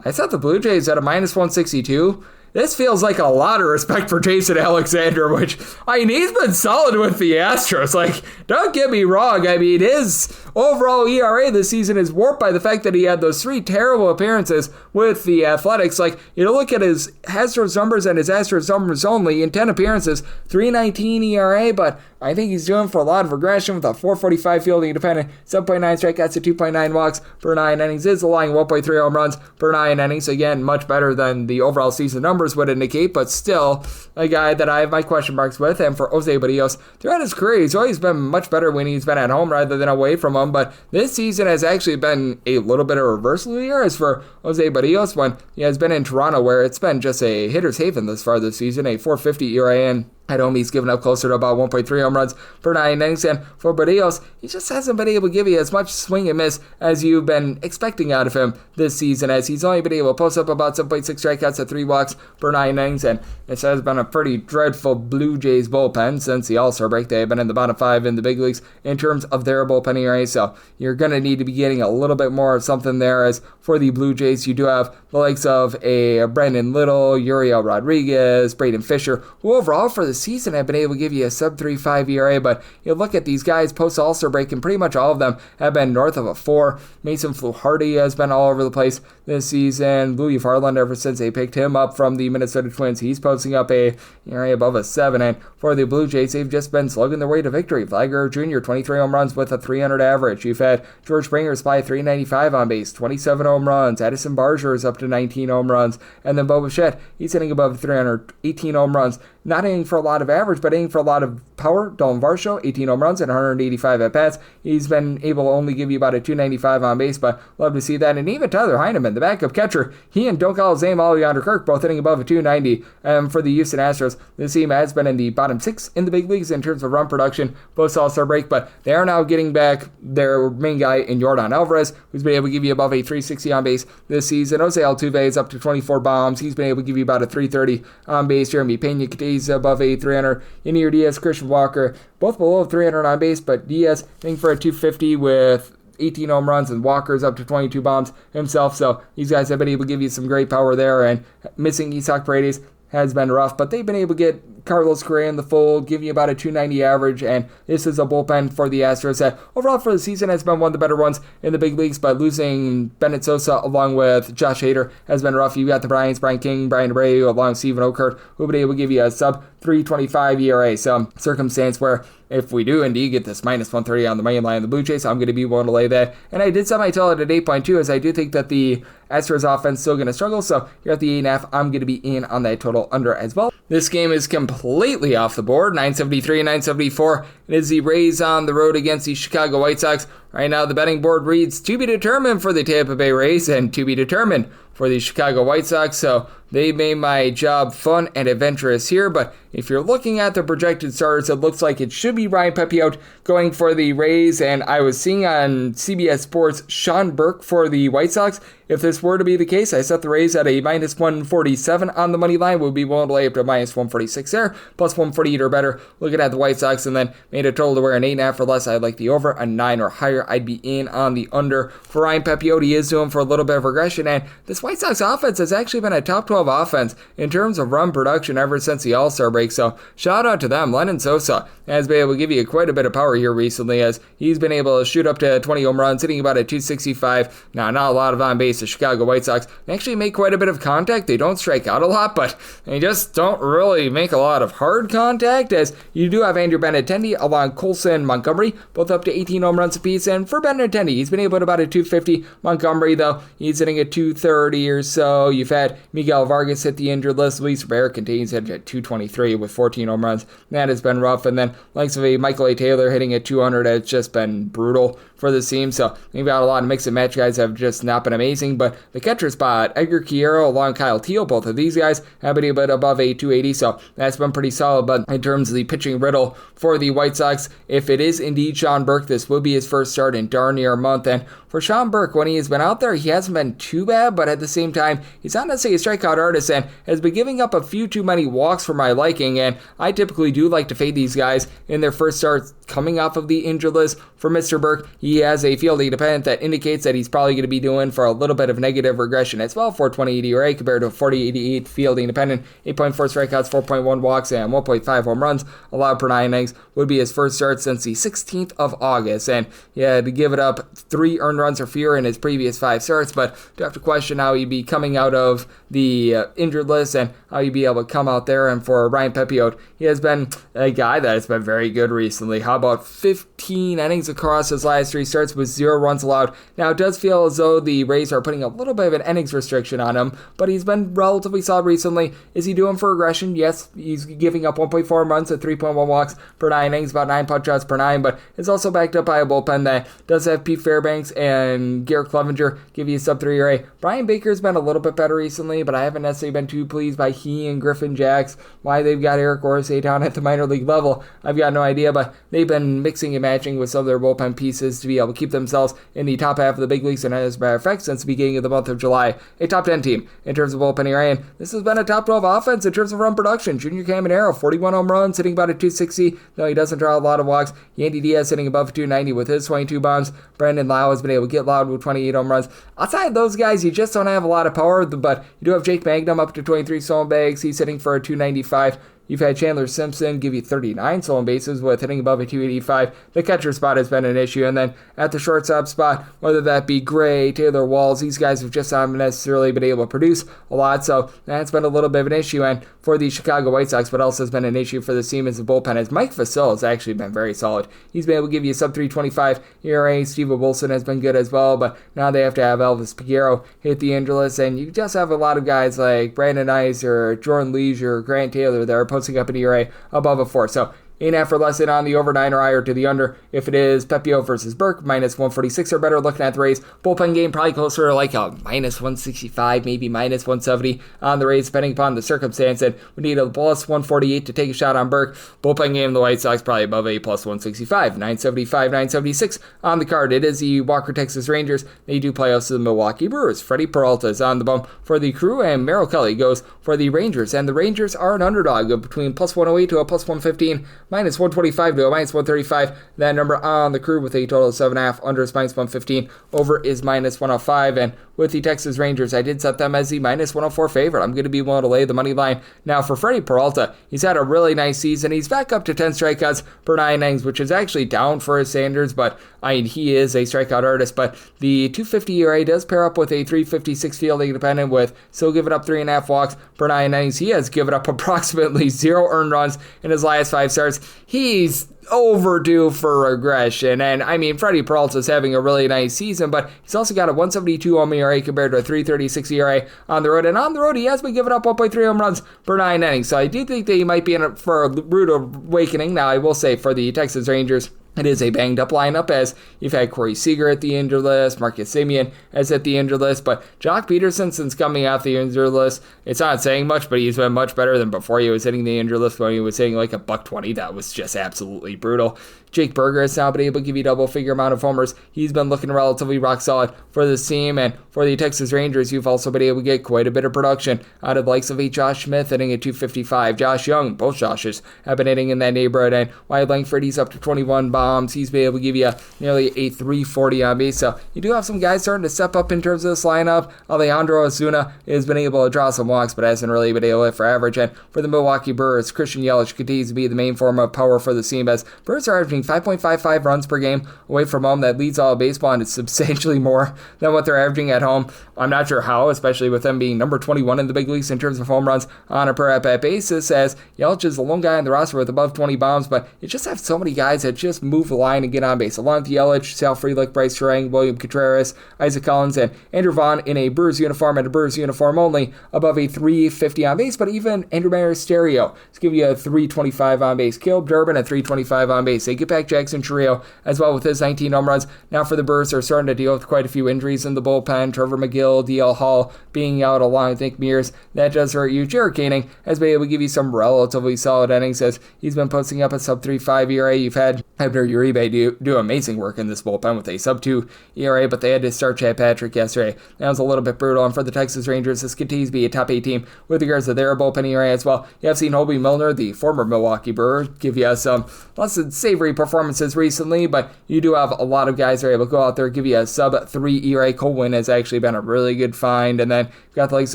I set the Blue Jays at a minus 162. This feels like a lot of respect for Jason Alexander, which, I mean, he's been solid with the Astros. Like, don't get me wrong. I mean, his overall ERA this season is warped by the fact that he had those 3 terrible appearances with the Athletics. Like, you look at his Astros numbers and his Astros numbers only. In 10 appearances, 3.19 ERA, but I think he's doing for a lot of regression with a 4.45 fielding independent, 7.9 strikeouts to 2.9 walks per 9 innings. Is allowing 1.3 home runs per 9 innings. Again, much better than the overall season numbers would indicate, but still a guy that I have my question marks with. And for Jose Barrios, throughout his career, he's always been much better when he's been at home rather than away from home, but this season has actually been a little bit of a reversal here as for Jose Barrios when he has been in Toronto, where it's been just a hitter's haven thus far this season, a 4.50 ERA, and at home, he's given up closer to about 1.3 home runs per 9 innings, and for Barrios, he just hasn't been able to give you as much swing and miss as you've been expecting out of him this season, as he's only been able to post up about 7.6 strikeouts at 3 walks per 9 innings, and this has been a pretty dreadful Blue Jays bullpen since the All-Star break. They have been in the bottom 5 in the big leagues in terms of their bullpen ERA, so you're going to need to be getting a little bit more of something there. As for the Blue Jays, you do have the likes of a Brandon Little, Uriel Rodriguez, Braden Fisher, who overall for the season have been able to give you a sub 3.5 ERA, but you look at these guys post All-Star break, and pretty much all of them have been north of a 4. Mason Fluharty has been all over the place this season. Louis Varland, ever since they picked him up from the Minnesota Twins, he's posting up a ERA above a 7, and for the Blue Jays, they've just been slugging their way to victory. Vlad Guerrero Jr., 23 home runs with a 300 average. You've had George Springer supply 395 on base, 27 home runs. Addison Barger is up to 19 home runs, and then Bo Bichette, he's hitting above 318 home runs. Not hitting for a lot of average, but hitting for a lot of power. Dalton Varsho, 18 home runs and 185 at-bats. He's been able to only give you about a 295 on base, but love to see that. And even Tyler Heineman, the backup catcher, he and don't call his name, Alexander Kirk, both hitting above a 290. For the Houston Astros, this team has been in the bottom 6 in the big leagues in terms of run production post All-Star break, but they are now getting back their main guy in Yordan Alvarez, who's been able to give you above a 360 on base this season. Jose Altuve is up to 24 bombs. He's been able to give you about a 330 on base. Jeremy Pena is above a 300. Yanier Diaz, Christian Walker, both below 300 on base, but Diaz hitting for a 250 with 18 home runs, and Walker's up to 22 bombs himself. So these guys have been able to give you some great power there, and missing Isaac Paredes has been rough, but they've been able to get Carlos Correa in the fold, give you about a 290 average, and this is a bullpen for the Astros that overall for the season has been one of the better ones in the big leagues, but losing Bennett Sosa along with Josh Hader has been rough. You've got the Bryants, Brian King, Brian Abreu, along with Stephen Okert, who will be able to give you a sub 325 ERA. So circumstance where if we do indeed get this minus 130 on the money line of the Blue Jays, I'm going to be willing to lay that. And I did semi-tell it at 8.2, as I do think that the Astros offense is still going to struggle. So here at the 8.5, I'm going to be in on that total under as well. This game is completely off the board, 973 and 974. It is the Rays on the road against the Chicago White Sox. Right now, the betting board reads to be determined for the Tampa Bay Rays and to be determined for the Chicago White Sox. So they made my job fun and adventurous here, but if you're looking at the projected starters, it looks like it should be Ryan Pepiot going for the Rays, and I was seeing on CBS Sports Sean Burke for the White Sox. If this were to be the case, I set the Rays at a minus 147 on the money line. Would be willing to lay up to minus 146 there, plus 148 or better. Looking at the White Sox, and then made a total to where an 8.5 or less. I'd like the over, a 9 or higher. I'd be in on the under. For Ryan Pepiot, he is doing for a little bit of regression, and this White Sox offense has actually been a top 12 offense in terms of run production ever since the All-Star break. So shout out to them. Lennon Sosa has been able to give you quite a bit of power here recently, as he's been able to shoot up to 20 home runs, hitting about a 265. Now, not a lot of on base. The Chicago White Sox actually make quite a bit of contact. They don't strike out a lot, but they just don't really make a lot of hard contact, as you do have Andrew Benintendi along Colson Montgomery, both up to 18 home runs apiece. And for Benintendi, he's been able to about a 250. Montgomery, though, he's hitting a 230 or so. You've had Miguel Vargas hit the injured list. Luis Rivera continues at 223 with 14 home runs. That has been rough. And then likes of a Michael A. Taylor hitting at 200 has just been brutal for this team. So we've got a lot of mix and match guys have just not been amazing. But the catcher spot, Edgar Quiero along Kyle Teal, both of these guys have been a bit above a 280. So that's been pretty solid. But in terms of the pitching riddle for the White Sox, if it is indeed Sean Burke, this will be his first start in darn near a month. And for Sean Burke, when he has been out there, he hasn't been too bad, but at the same time, he's not necessarily a strikeout artist and has been giving up a few too many walks for my liking, and I typically do like to fade these guys in their first starts coming off of the injured list. For Mr. Burke, he has a fielding dependent that indicates that he's probably going to be doing for a little bit of negative regression as well. 428 ERA compared to a 4088 fielding dependent, 8.4 strikeouts, 4.1 walks, and 1.5 home runs allowed per 9 innings. Would be his first start since the 16th of August, and he had to give it up 3 earned runs or fewer in his previous 5 starts, but do have to question how he'd be coming out of the injured list and how he'd be able to come out there. And for Ryan Pepiot, he has been a guy that has been very good recently. How about 15 innings across his last 3 starts with 0 runs allowed? Now, it does feel as though the Rays are putting a little bit of an innings restriction on him, but he's been relatively solid recently. Is he doing for regression? Yes, he's giving up 1.4 runs at 3.1 walks per 9 innings, about 9 punch outs per 9, but it's also backed up by a bullpen that does have Pete Fairbanks and Garrett Clevenger give you a sub-3 ERA. Brian Baker's been a little bit better recently, but I haven't necessarily been too pleased by he and Griffin Jacks. Why they've got Eric Orsay down at the minor league level, I've got no idea, but they've been mixing and matching with some of their bullpen pieces to be able to keep themselves in the top half of the big leagues, and as a matter of fact, since the beginning of the month of July, a top 10 team in terms of bullpen ERA, and this has been a top 12 offense in terms of run production. Junior Caminero, 41 home runs, hitting about a 260, though he doesn't draw a lot of walks. Yandy Diaz hitting above 290 with his 22 bombs. Brandon Lau has been able to get loud with 28 home runs. Outside of those guys, you just don't have a lot of power, but you do have Jake Magnum up to 23 stolen bags. He's hitting for a 295. You've had Chandler Simpson give you 39 stolen bases with hitting above a 285. The catcher spot has been an issue. And then at the shortstop spot, whether that be Gray, Taylor Walls, these guys have just not necessarily been able to produce a lot. So that's been a little bit of an issue. And for the Chicago White Sox, what else has been an issue for the team is the bullpen, as Mike Vasil has actually been very solid. He's been able to give you a sub-325 ERA. Steve Wilson has been good as well, but now they have to have Elvis Peguero hit the injured list, and you just have a lot of guys like Brandon Ice or Jordan Leisure or Grant Taylor that are posting up an ERA above a 4. So 8.5 or less in on the over 9 or higher to the under. If it is Pepio versus Burke, minus 146 or better. Looking at the Rays, bullpen game probably closer to like a minus 165, maybe minus 170 on the Rays, depending upon the circumstance. And we need a plus 148 to take a shot on Burke. Bullpen game, the White Sox probably above a plus 165, 975, 976 on the card. It is the Walker Texas Rangers. They do playoffs to the Milwaukee Brewers. Freddie Peralta is on the bump for the Crew, and Merrill Kelly goes for the Rangers. And the Rangers are an underdog of between plus 108 to a plus 115, minus 125 to a minus 135. That number on the Crew with a total of 7.5. Under is minus 115. Over is minus 105. And with the Texas Rangers, I did set them as the minus 104 favorite. I'm going to be willing to lay the money line. Now for Freddie Peralta, he's had a really nice season. He's back up to 10 strikeouts per 9 innings, which is actually down for his standards, but he is a strikeout artist. But the 250 ERA does pair up with a 356 fielding dependent with still giving up 3.5 walks per 9 innings. He has given up approximately 0 earned runs in his last 5 starts. He's overdue for regression. And Freddie Peralta's having a really nice season, but he's also got a 172 home ERA compared to a 336 ERA on the road. And on the road, he has been giving up 1.3 home runs per 9 innings. So I do think that he might be in it for a rude awakening. Now, I will say for the Texas Rangers, it is a banged up lineup, as you've had Corey Seager at the injured list, Marcus Semien is at the injured list, but Jock Peterson, since coming off the injured list, it's not saying much, but he's been much better than before he was hitting the injured list when he was hitting like a $120. That was just absolutely brutal. Jake Berger has now been able to give you double-figure amount of homers. He's been looking relatively rock solid for this team, and for the Texas Rangers, you've also been able to get quite a bit of production out of the likes of a Josh Smith hitting at 255. Josh Young, both Joshes, have been hitting in that neighborhood, and Wyatt Langford, he's up to 21 bombs. He's been able to give you nearly a 340 on base, so you do have some guys starting to step up in terms of this lineup. Alejandro Osuna has been able to draw some walks, but hasn't really been able to hit for average. And for the Milwaukee Brewers, Christian Yelich continues to be the main form of power for the team, as Brewers are averaging 5.55 runs per game away from home. That leads all of baseball, and it's substantially more than what they're averaging at home. I'm not sure how, especially with them being number 21 in the big leagues in terms of home runs on a per at-bat basis, as Yelich is the lone guy on the roster with above 20 bombs, but you just have so many guys that just move the line and get on base. Along with Yelich, Sal Frelick, Bryce Terang, William Contreras, Isaac Collins, and Andrew Vaughn in a Brewers uniform and a Brewers uniform only, above a 350 on base, but even Andrew Maristerio is giving you a 325 on base. Caleb Durbin at 325 on base. They get back Jackson Chourio as well with his 19 home runs. Now for the Brewers, they're starting to deal with quite a few injuries in the bullpen. Trevor McGill, DL Hall being out along with Nick Mears. That does hurt you. Jared Koenig has been able to give you some relatively solid innings as he's been posting up a sub-3.5 ERA. You've had Abner Uribe do amazing work in this bullpen with a sub-2 ERA, but they had to start Chad Patrick yesterday. That was a little bit brutal. And for the Texas Rangers, this continues to be a top 8 team with regards to their bullpen ERA as well. You have seen Hobie Milner, the former Milwaukee Brewer, give you some less than savory performances recently, but you do have a lot of guys that are able to go out there, give you a sub-3 ERA. Cole Winn has actually been a really good find. And then you've got the likes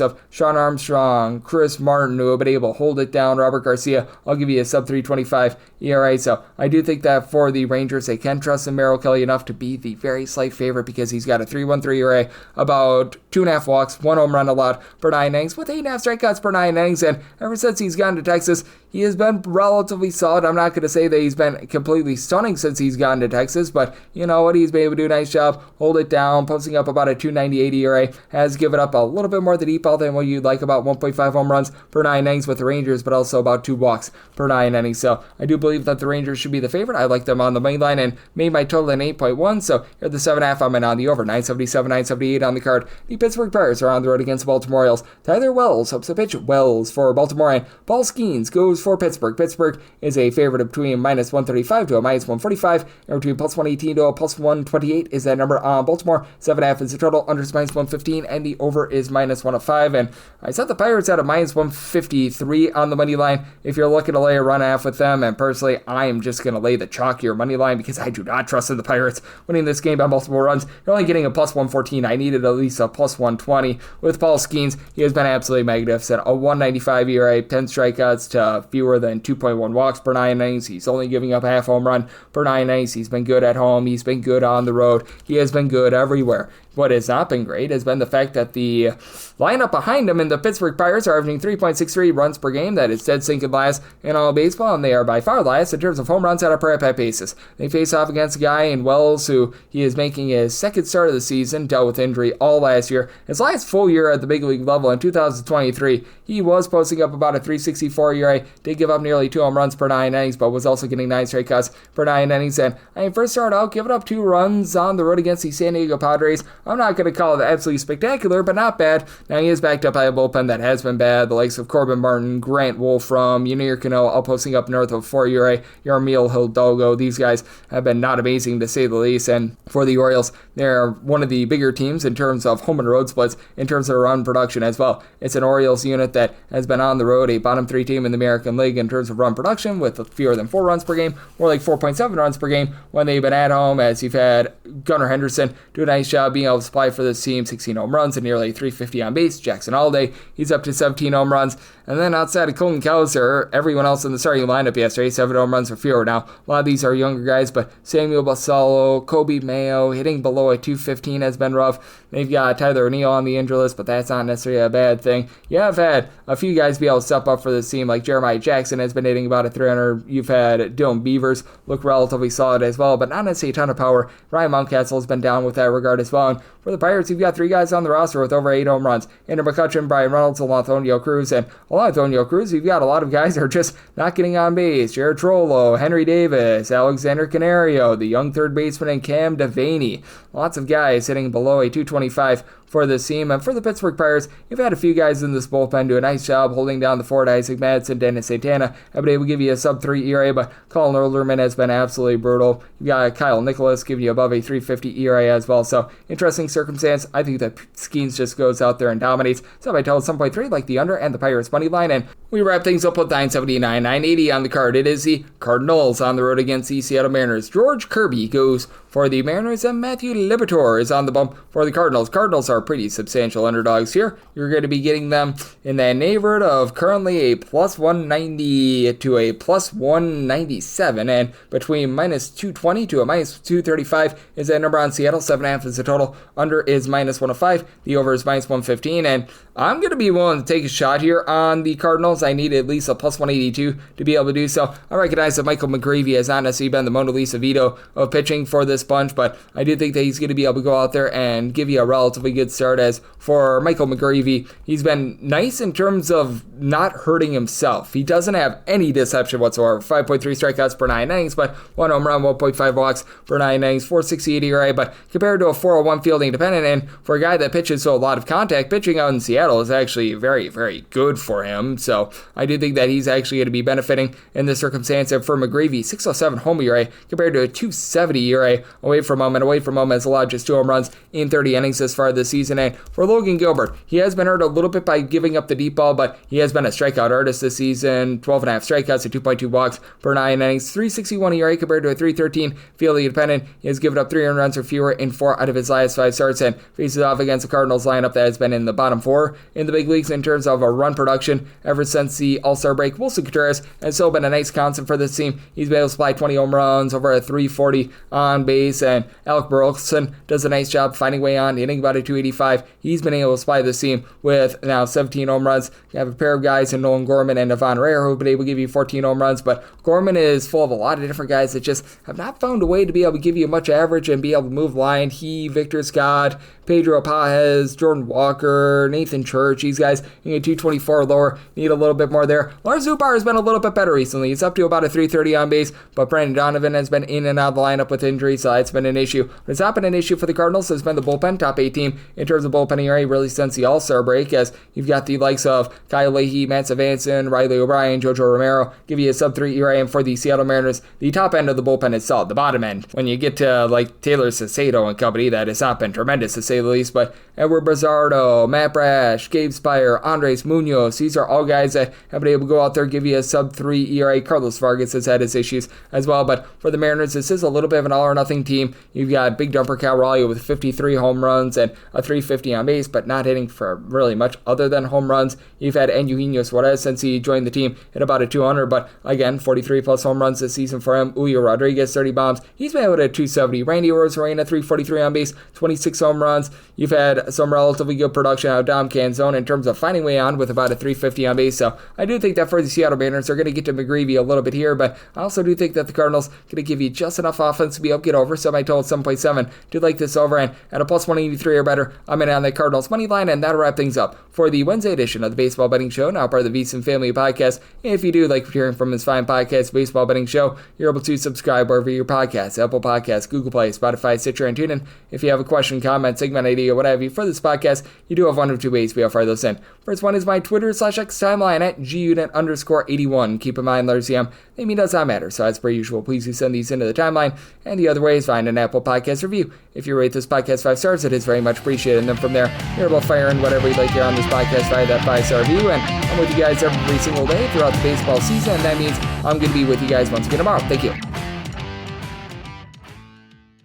of Sean Armstrong, Chris Martin, who have been able to hold it down. Robert Garcia, I'll give you a sub-3.25 ERA. So I do think that for the Rangers, they can trust in Merrill Kelly enough to be the very slight favorite because he's got a 3.13 ERA, about 2.5 walks, 1 home run allowed per 9 innings, with 8.5 strikeouts per 9 innings. And ever since he's gotten to Texas, he has been relatively solid. I'm not going to say that he's been completely stunning since he's gotten to Texas, but you know what? He's been able to do a nice job, hold it down, posting up about a 2.98 ERA, has given up a little bit more deep ball than what you'd like, about 1.5 home runs per 9 innings with the Rangers, but also about 2 walks per 9 innings. So I do believe that the Rangers should be the favorite. I like them on the money line and made my total in 8.1. So here the 7.5, I'm in on the over. 977, 978 on the card. The Pittsburgh Pirates are on the road against the Baltimore Orioles. Tyler Wells hopes to pitch. Wells for Baltimore, and Paul Skeens goes for Pittsburgh. Pittsburgh is a favorite of between minus 135 to a minus 145, and between plus 118 to a plus 128 is that number on Baltimore. 7.5 is the total. Under is minus 115, and the over is minus 105. And I set the Pirates at a minus 153 on the money line if you're looking to lay a run half with them. And personally, I am just going to lay the chalkier money line because I do not trust in the Pirates winning this game by multiple runs. You're only getting a plus 114. I needed at least a plus 120 with Paul Skeens. He has been absolutely magnificent. A 195 ERA, 10 strikeouts to fewer than 2.1 walks per 9 innings. He's only giving up a half home run per 9 innings. He's been good at home. He's been good on the road. He has been good everywhere. what has not been great has been the fact that the lineup behind him in the Pittsburgh Pirates are averaging 3.63 runs per game. That is dead sinking last in all of baseball, and they are by far last in terms of home runs at a per at-bat basis. They face off against a guy in Wells who he is making his second start of the season, dealt with injury all last year. His last full year at the big league level in 2023, he was posting up about a 3.64 ERA, did give up nearly 2 home runs per 9 innings, but was also getting 9 strikeouts per 9 innings. And first started out giving up 2 runs on the road against the San Diego Padres. I'm not going to call it absolutely spectacular, but not bad. Now he is backed up by a bullpen that has been bad. The likes of Corbin Martin, Grant Wolfram, Yunier Cano, all posting up north of 4 ERA. Yarmil Hidalgo, these guys have been not amazing to say the least. And for the Orioles, they're one of the bigger teams in terms of home and road splits, in terms of run production as well. It's an Orioles unit that has been on the road, a bottom 3 team in the American League in terms of run production, with fewer than 4 runs per game, more like 4.7 runs per game when they've been at home, as you've had Gunnar Henderson do a nice job being able to supply for this team, 16 home runs and nearly 350 on base. Jackson Alday, he's up to 17 home runs. And then outside of Colton Cowser, everyone else in the starting lineup yesterday, 7 home runs or fewer. Now, a lot of these are younger guys, but Samuel Basallo, Kobe Mayo, hitting below a 215 has been rough. They've got Tyler O'Neill on the injury list, but that's not necessarily a bad thing. You have had a few guys be able to step up for this team, like Jeremiah Jackson has been hitting about a 300. You've had Dylan Beavers look relatively solid as well, but not necessarily a ton of power. Ryan Mountcastle has been down with that regard as well. And for the Pirates, you've got 3 guys on the roster with over 8 home runs. Andrew McCutchen, Brian Reynolds, Antonio Cruz, and Antonio Cruz, you've got a lot of guys that are just not getting on base. Jared Trollo, Henry Davis, Alexander Canario, the young third baseman, and Cam Devaney. Lots of guys hitting below a 225 for this team. And for the Pittsburgh Pirates, you've had a few guys in this bullpen do a nice job holding down the fort. Isaac Madison, Dennis Santana have been able to give you a sub-3 ERA, but Colin Olderman has been absolutely brutal. You've got Kyle Nicholas giving you above a 350 ERA as well. So, interesting circumstance. I think that Skeens just goes out there and dominates. So I tell 7.3 like the under and the Pirates money line. And we wrap things up with 979, 980 on the card. It is the Cardinals on the road against the Seattle Mariners. George Kirby goes for the Mariners, and Matthew Liberatore is on the bump for the Cardinals. Cardinals are pretty substantial underdogs here. You're going to be getting them in that neighborhood of currently a plus 190 to a plus 197, and between minus 220 to a minus 235 is that number on Seattle. 7.5 is the total. Under is minus 105. The over is minus 115, and I'm going to be willing to take a shot here on the Cardinals. I need at least a plus 182 to be able to do so. I recognize that Michael McGreevy has not necessarily been the Mona Lisa Vito of pitching for this bunch, but I do think that he's going to be able to go out there and give you a relatively good start. As for Michael McGreevy, he's been nice in terms of not hurting himself. He doesn't have any deception whatsoever. 5.3 strikeouts per 9 innings, but 1 home run, 1.5 walks per 9 innings, 468 ERA, but compared to a 401 fielding dependent, and for a guy that pitches so a lot of contact, pitching out in Seattle is actually very, very good for him. So I do think that he's actually going to be benefiting in this circumstance. And for McGreevy, 607 home ERA compared to a 270 ERA away from home, and away from home has allowed just 2 home runs in 30 innings this far this season. And for Logan Gilbert, he has been hurt a little bit by giving up the deep ball, but he has been a strikeout artist this season. 12.5 strikeouts and 2.2 walks per 9 innings, 361 ERA compared to a 313 fielding dependent. He has given up 300 runs or fewer in 4 out of his last 5 starts, and faces off against the Cardinals lineup that has been in the bottom 4 in the big leagues in terms of a run production ever since the All-Star break. Wilson Contreras has still been a nice constant for this team. He's been able to supply 20 home runs, over a 340 on base, and Alec Burleson does a nice job finding way on, hitting about a 285. He's been able to supply this team with now 17 home runs. You have a pair of guys in Nolan Gorman and Devon Rare who have been able to give you 14 home runs, but Gorman is full of a lot of different guys that just have not found a way to be able to give you much average and be able to move line. He, Victor Scott, Pedro Pajes, Jordan Walker, Nathan Church, these guys you get 224 or lower, need a little bit more there. Lars Zubar has been a little bit better recently. He's up to about a 330 on base, but Brandon Donovan has been in and out of the lineup with injuries, so that's been an issue. But it's not been an issue for the Cardinals. It's been the bullpen, top 8 team in terms of bullpen ERA really since the All-Star break, as you've got the likes of Kyle Leahy, Matt Savanson, Riley O'Brien, Jojo Romero give you a sub-3 ERA, and for the Seattle Mariners, the top end of the bullpen is solid. The bottom end, when you get to like Taylor Cicero and company, that has not been tremendous to say the least, but Edward Brazzardo, Matt Brash, Gabe Spire, Andres Munoz, these are all guys that have been able to go out there give you a sub-3 ERA. Carlos Vargas has had his issues as well, but for the Mariners, this is a little bit of an all-or-nothing hitting team. You've got big dumper Cal Raleigh with 53 home runs and a 350 on base, but not hitting for really much other than home runs. You've had Eugenio Suarez since he joined the team hit about a 200, but again, 43 plus home runs this season for him. Julio Rodriguez, 30 bombs. He's been able to hit 270. Randy Arozarena, 343 on base, 26 home runs. You've had some relatively good production out of Dom Canzone in terms of finding way on with about a 350 on base. So I do think that for the Seattle Mariners, they're going to get to McGreevy a little bit here, but I also do think that the Cardinals going to give you just enough offense to be able to get over. So my total 7.7. Do like this over, and at a plus 183 or better, I'm in on the Cardinals money line, and that'll wrap things up for the Wednesday edition of the Baseball Betting Show, now part of the VSiN Family Podcast. If you do like hearing from this fine podcast, Baseball Betting Show, you're able to subscribe wherever your podcasts, Apple Podcasts, Google Play, Spotify, Stitcher, and TuneIn. If you have a question, comment, segment idea, what have you for this podcast, you do have one of two ways we offer those in. First one is my Twitter/X timeline at gunit_81. Keep in mind, letters CM, they mean does not matter. So as per usual, please do send these into the timeline. And the other way is find an Apple Podcast review. If you rate this podcast 5 stars, it is very much appreciated. And then from there, you're able to fire in whatever you'd like here on this podcast via that 5-star review. And I'm with you guys every single day throughout the baseball season. And that means I'm going to be with you guys once again tomorrow. Thank you.